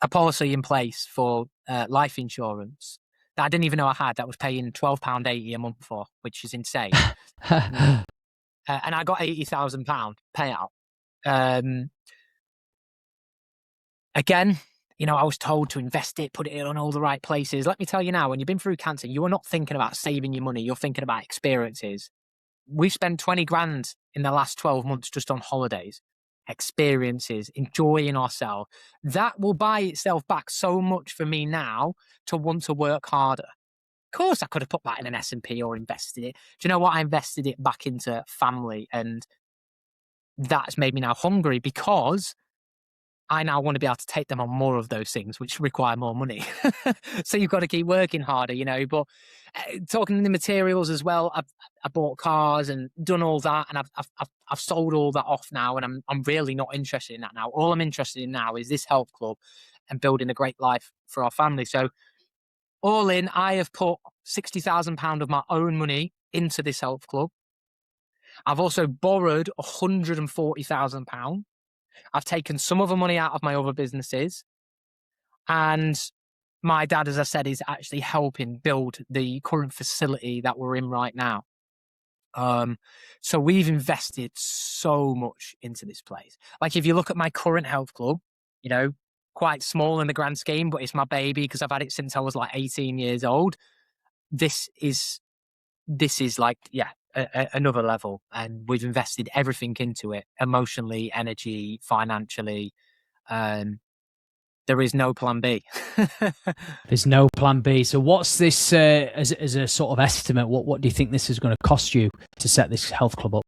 B: policy in place for life insurance that I didn't even know I had, that was paying £12.80 a month for, which is insane. And I got £80,000 payout. Again, you know, I was told to invest it, put it on all the right places. Let me tell you now, when you've been through cancer, you are not thinking about saving your money. You're thinking about experiences. We spent 20 grand in the last 12 months just on holidays, experiences, enjoying ourselves. That will buy itself back so much for me now to want to work harder. Of course, I could have put that in an S&P or invested it. Do you know what? I invested it back into family, and that's made me now hungry because I now want to be able to take them on more of those things, which require more money. So you've got to keep working harder, you know. But talking in the materials as well, I bought cars and done all that, and I've sold all that off now, and I'm really not interested in that now. All I'm interested in now is this health club and building a great life for our family. So all in, I have put £60,000 of my own money into this health club. I've also borrowed £140,000. I've taken some of the money out of my other businesses, and my dad, as I said, is actually helping build the current facility that we're in right now. So we've invested so much into this place. Like, if you look at my current health club, you know, quite small in the grand scheme, but it's my baby because I've had it since I was like 18 years old. This is like, yeah, another level, and we've invested everything into it, emotionally, energy, financially. There is no plan B.
A: There's no plan B. So what's this as a sort of estimate? What do you think this is going to cost you to set this health club up?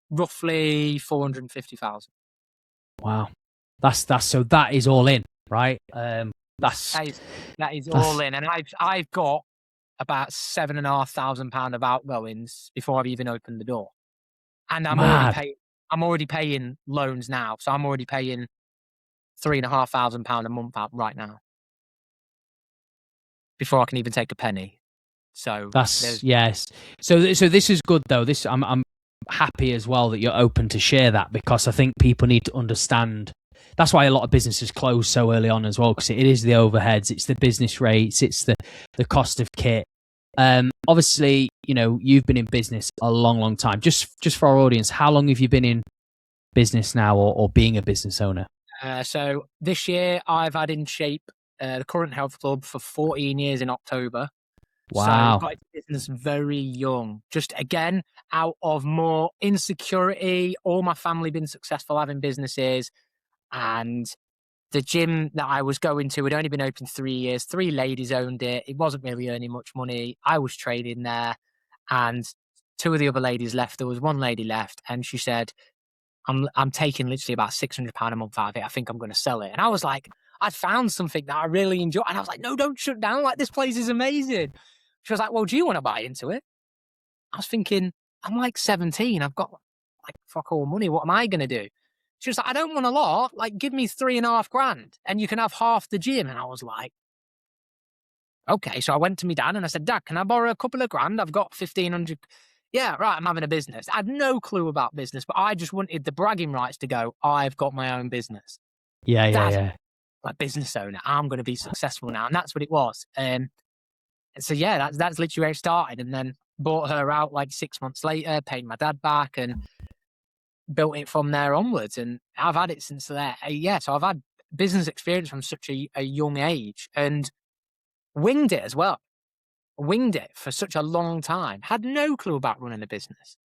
B: Roughly 450,000.
A: Wow, that's so that is all in, right?
B: That is all in, and I've got about £7,500 of outgoings before I've even opened the door, and I'm already paying loans now, so I'm already paying £3,500 a month out right now before I can even take a penny. So
A: that's yes. So this is good though. This I'm happy as well that you're open to share that, because I think people need to understand. That's why a lot of businesses close so early on as well, because it is the overheads, it's the business rates, it's the cost of kit. Obviously, you know, you've been in business a long time. Just for our audience, how long have you been in business now, or being a business owner?
B: So this year I've had in shape the current health club for 14 years in October.
A: Wow.
B: So I got into business very young, just again, out of more insecurity. All my family been successful having businesses, and the gym that I was going to had only been open 3 years. 3 ladies owned it. It wasn't really earning much money. I was trading there, and 2 of the other ladies left. There was 1 lady left, and she said, I'm taking literally about £600 a month out of it. I think I'm going to sell it. And I was like, I'd found something that I really enjoy. And I was like, no, don't shut down. Like, this place is amazing. She was like, well, do you want to buy into it? I was thinking, I'm like 17. I've got like fuck all money. What am I going to do? She was like, I don't want a lot. Like, give me £3,500 and you can have half the gym. And I was like, okay. So I went to my dad and I said, Dad, can I borrow a couple of grand? I've got 1,500. Yeah, right, I'm having a business. I had no clue about business, but I just wanted the bragging rights to go, I've got my own business.
A: Yeah.
B: Like, business owner, I'm going to be successful now. And that's what it was. So yeah, that's literally where it started. And then bought her out like 6 months later, paid my dad back, and built it from there onwards. And I've had it since there. Yeah, so I've had business experience from such a young age, and winged it as well. winged it for such a long time, had no clue about running a business.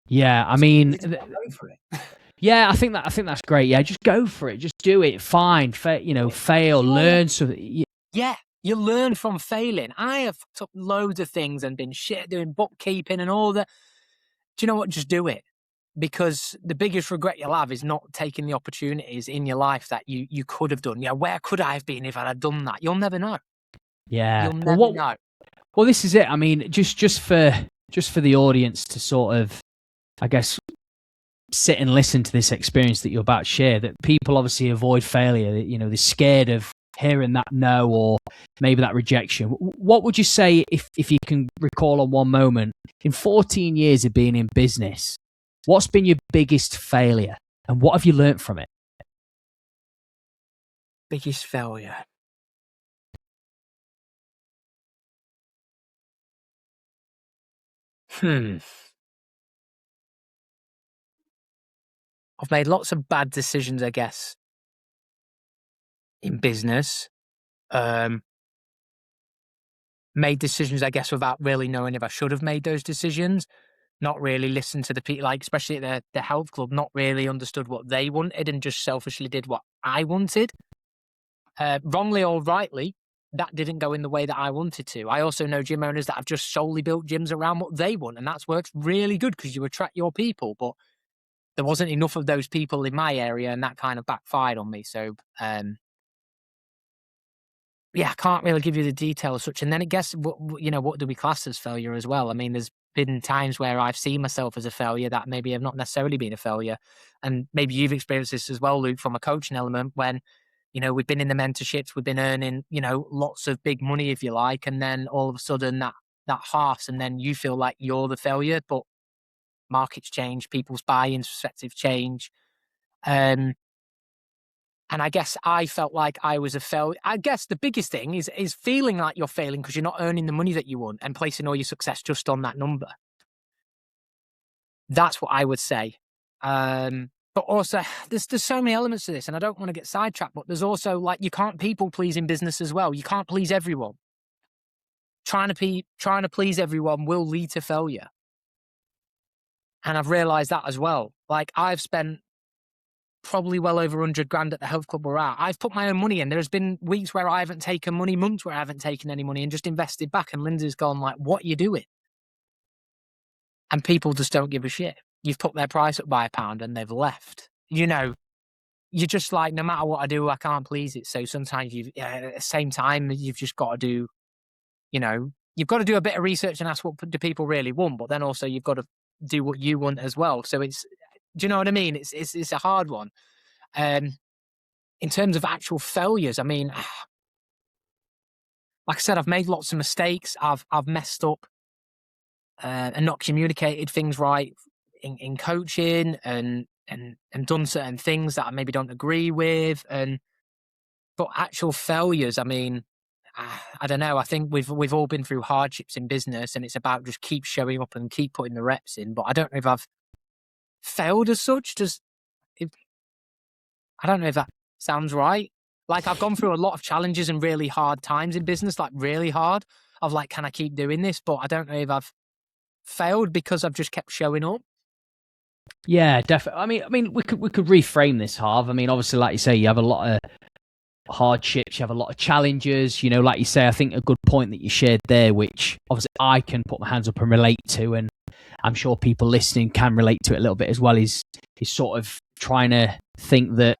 A: Yeah, I mean,
B: Go for it.
A: yeah, I think that's great. Yeah, just go for it. Just do it. Fine. Fail, learn something.
B: Yeah, you learn from failing. I have fucked up loads of things and been shit doing bookkeeping and all that. Do you know what? Just do it. Because the biggest regret you'll have is not taking the opportunities in your life that you could have done. Yeah, where could I have been if I had done that? You'll never know.
A: Yeah.
B: You'll never know.
A: Well, this is it. I mean, just for the audience to sort of, I guess, sit and listen to this experience that you're about to share, that people obviously avoid failure. You know, they're scared of hearing that no or maybe that rejection. What would you say if you can recall on one moment in 14 years of being in business, what's been your biggest failure and what have you learned from it?
B: Biggest failure. I've made lots of bad decisions, I guess, in business. Made decisions, I guess, without really knowing if I should have made those decisions. Not really listened to the people, like especially at the health club, not really understood what they wanted and just selfishly did what I wanted. Wrongly or rightly, that didn't go in the way that I wanted to. I also know gym owners that have just solely built gyms around what they want, and that's worked really good because you attract your people. But there wasn't enough of those people in my area, and that kind of backfired on me. So, yeah, I can't really give you the detail as such. And then I guess, what do we class as failure as well? I mean, there's been times where I've seen myself as a failure that maybe have not necessarily been a failure. And maybe you've experienced this as well, Luke, from a coaching element when, we've been in the mentorships, we've been earning, lots of big money, if you like. And then all of a sudden that halves and then you feel like you're the failure, but markets change, people's buy-ins, perspective change. And I guess I felt like I was a failure. I guess the biggest thing is feeling like you're failing because you're not earning the money that you want and placing all your success just on that number. That's what I would say. But also, there's so many elements to this, and I don't want to get sidetracked, but there's also, like, you can't people please in business as well. You can't please everyone. Trying to please everyone will lead to failure. And I've realized that as well. Like, I've spent probably well over 100 grand at the health club we're at. I've put my own money in. There's been weeks where I haven't taken money, months where I haven't taken any money and just invested back. And Lindsay's gone like, what are you doing? And people just don't give a shit. You've put their price up by £1 and they've left. You're just like, no matter what I do, I can't please it. So sometimes at the same time, you've just got to do, you've got to do a bit of research and ask what do people really want. But then also you've got to do what you want as well. So do you know what I mean? It's a hard one. In terms of actual failures, I mean, like I said, I've made lots of mistakes. I've messed up and not communicated things right in coaching and done certain things that I maybe don't agree with. But actual failures, I mean, I don't know. I think we've all been through hardships in business, and it's about just keep showing up and keep putting the reps in. But I don't know if I've failed as such. I don't know if that sounds right. Like, I've gone through a lot of challenges and really hard times in business, like really hard, of like, can I keep doing this? But I don't know if I've failed because I've just kept showing up.
A: Yeah, definitely. I mean, we could reframe this, Harv. I mean, obviously, like you say, you have a lot of hardships, you have a lot of challenges. Like you say, I think a good point that you shared there, which obviously I can put my hands up and relate to, and I'm sure people listening can relate to it a little bit as well, is sort of trying to think that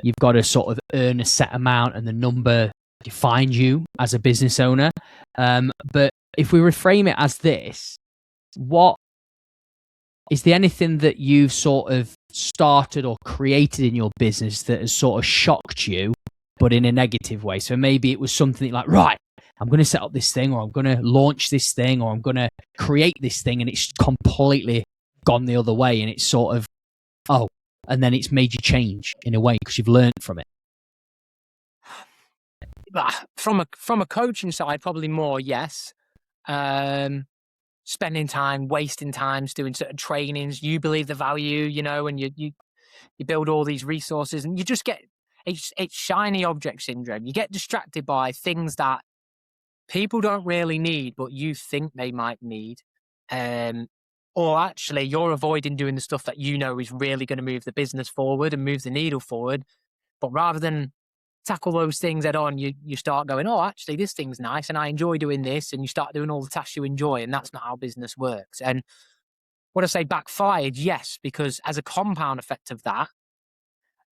A: you've got to sort of earn a set amount and the number defines you as a business owner. But if we reframe it as this, what is there anything that you've sort of started or created in your business that has sort of shocked you, but in a negative way? So maybe it was something like, right, I'm going to set up this thing, or I'm going to launch this thing, or I'm going to create this thing, and it's completely gone the other way, and it's sort of, and then it's made you change in a way because you've learned from it.
B: From a coaching side, probably more, yes. Spending time, wasting times, doing certain trainings. You believe the value, and you build all these resources, and you just get it's shiny object syndrome. You get distracted by things that people don't really need what you think they might need. Or actually you're avoiding doing the stuff that you know is really going to move the business forward and move the needle forward. But rather than tackle those things head on, you start going, oh, actually this thing's nice and I enjoy doing this, and you start doing all the tasks you enjoy, and that's not how business works. And would I say backfired? Yes, because as a compound effect of that,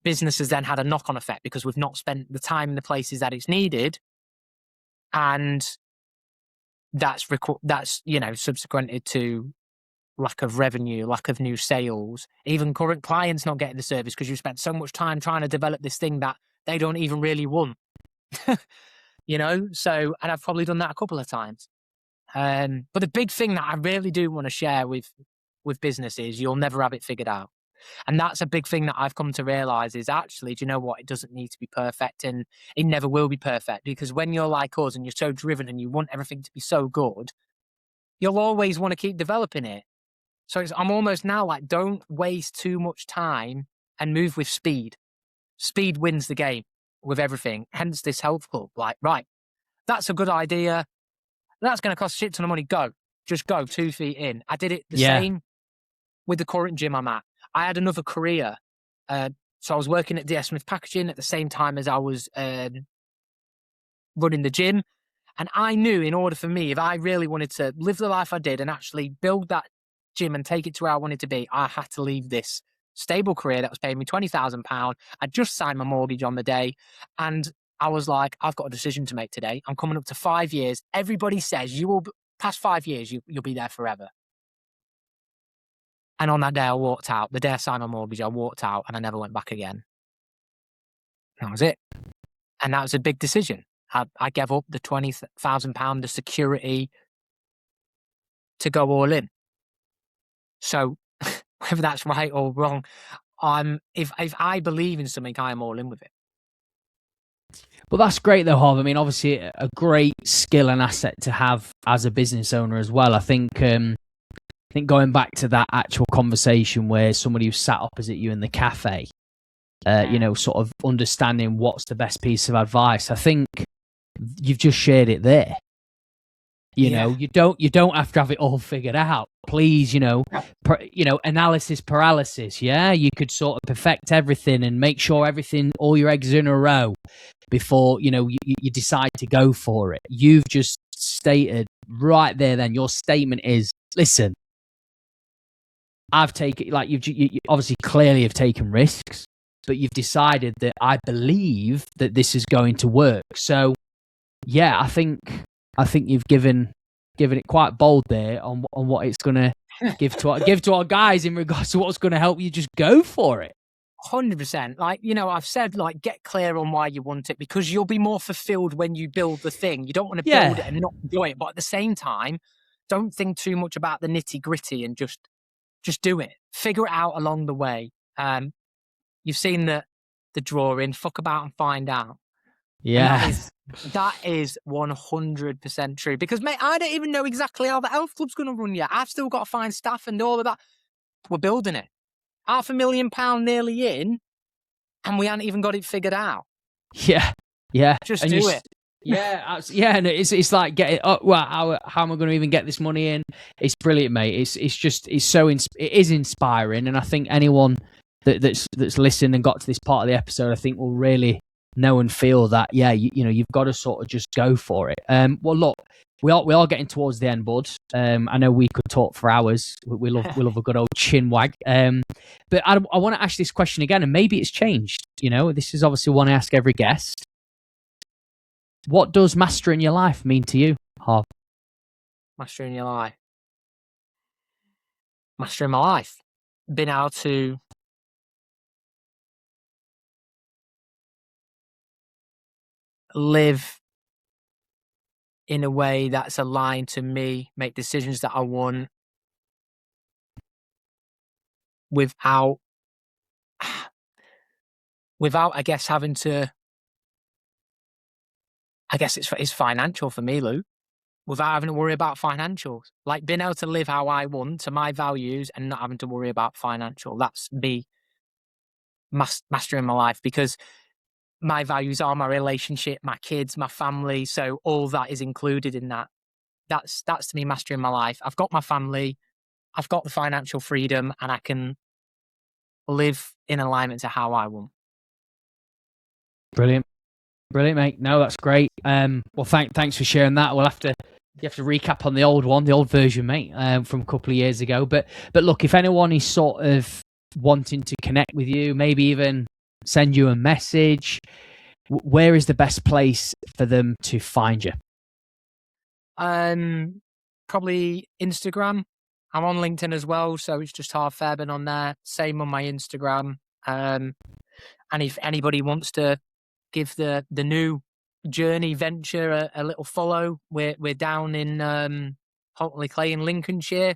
B: business has then had a knock-on effect because we've not spent the time in the places that it's needed, and that's subsequented to lack of revenue, lack of new sales, even current clients not getting the service because you spent so much time trying to develop this thing that they don't even really want. So, and I've probably done that a couple of times. But the big thing that I really do want to share with business is you'll never have it figured out. And that's a big thing that I've come to realize is actually, do you know what? It doesn't need to be perfect, and it never will be perfect, because when you're like us and you're so driven and you want everything to be so good, you'll always want to keep developing it. So I'm almost now like, don't waste too much time and move with speed. Speed wins the game with everything. Hence this health club. Like, right, that's a good idea. That's going to cost a shit ton of money. Go. Just go 2 feet in. I did it the same with the current gym I'm at. I had another career. So I was working at DS Smith Packaging at the same time as I was running the gym. And I knew in order for me, if I really wanted to live the life I did and actually build that gym and take it to where I wanted to be, I had to leave this stable career that was paying me £20,000. I just signed my mortgage on the day. And I was like, I've got a decision to make today. I'm coming up to 5 years. Everybody says you will, past 5 years, you'll be there forever. And on that day, I walked out. The day I signed my mortgage, I walked out and I never went back again. That was it. And that was a big decision. I gave up the £20,000, the security, to go all in. So whether that's right or wrong, if I believe in something, I'm all in with it.
A: Well, that's great though, Harv. I mean, obviously a great skill and asset to have as a business owner as well. I think going back to that actual conversation where somebody who sat opposite you in the cafe, sort of understanding what's the best piece of advice. I think you've just shared it there. You know, you don't have to have it all figured out. Please, analysis paralysis. Yeah, you could sort of perfect everything and make sure all your eggs are in a row before you decide to go for it. You've just stated right there. Then your statement is, listen, I've taken, like, you obviously clearly have taken risks, but you've decided that I believe that this is going to work. So, yeah, I think you've given it quite bold there on what it's going to give to our guys in regards to what's going to help you just go for it.
B: 100%. Like, I've said, like, get clear on why you want it, because you'll be more fulfilled when you build the thing. You don't want to build it and not enjoy it, but at the same time, don't think too much about the nitty gritty and just do it. Figure it out along the way. You've seen the drawing, fuck about and find out.
A: Yeah.
B: That is 100% true, because, mate, I don't even know exactly how the health club's going to run yet. I've still got to find staff and all of that. We're building it. £500,000 nearly in, and we haven't even got it figured out.
A: Yeah.
B: Just and do it.
A: Yeah, and it's like, get it. Oh, well, how am I going to even get this money in? It's brilliant, mate. It is inspiring, and I think anyone that's listened and got to this part of the episode, I think will really know and feel that. Yeah, you've got to sort of just go for it. Well, look, we are getting towards the end, bud. I know we could talk for hours. We love a good old chin wag. But I want to ask this question again, and maybe it's changed. This is obviously one I ask every guest. What does mastering your life mean to you, Harv?
B: Mastering your life. Mastering my life. Being able to live in a way that's aligned to me, make decisions that I want without, I guess, having to, I guess it's financial for me, Lou, without having to worry about financials. Like, being able to live how I want, to my values, and not having to worry about financial. That's me mastering my life, because my values are my relationship, my kids, my family. So all that is included in that. That's to me mastering my life. I've got my family, I've got the financial freedom, and I can live in alignment to how I want.
A: Brilliant, mate. No, that's great. Well, thanks for sharing that. You have to recap on the old version, mate, from a couple of years ago. But look, if anyone is sort of wanting to connect with you, maybe even send you a message, where is the best place for them to find you?
B: Probably Instagram. I'm on LinkedIn as well, so it's just Harv Fairburn on there. Same on my Instagram. And if anybody wants to give the new journey venture a little follow, we're down in Holton Clay in Lincolnshire,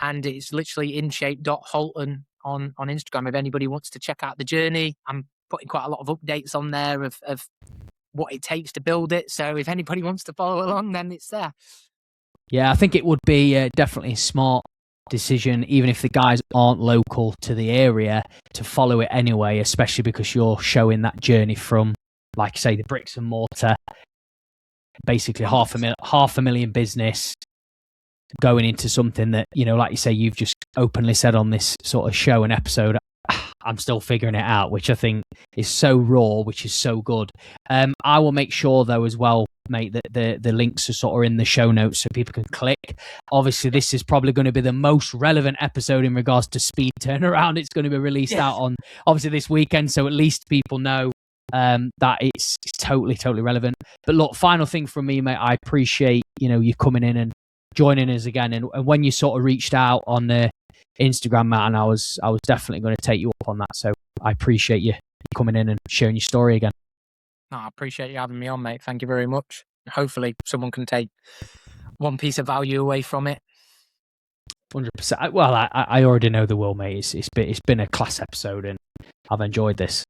B: and it's literally inshape.holton on Instagram. If anybody wants to check out the journey, I'm putting quite a lot of updates on there of what it takes to build it. So if anybody wants to follow along, then it's there.
A: Yeah, I think it would be definitely a smart decision, even if the guys aren't local to the area, to follow it anyway, especially because you're showing that journey from, like I say, the bricks and mortar, basically half a million business, going into something that, you know, like you say, you've just openly said on this sort of show and episode, I'm still figuring it out, which I think is so raw, which is so good. I will make sure, though, as well, mate, that the links are sort of in the show notes so people can click. Obviously, this is probably going to be the most relevant episode in regards to speed turnaround. It's going to be released out on, obviously, this weekend, so at least people know that it's totally relevant. But look, final thing from me, mate, I appreciate, you know, you coming in and joining us again. And when you sort of reached out on the Instagram, Matt, and I was definitely going to take you up on that. So I appreciate you coming in and sharing your story again.
B: No, I appreciate you having me on, mate. Thank you very much. Hopefully someone can take one piece of value away from it.
A: 100%. Well, I already know the will, mate. It's been a class episode, and I've enjoyed this.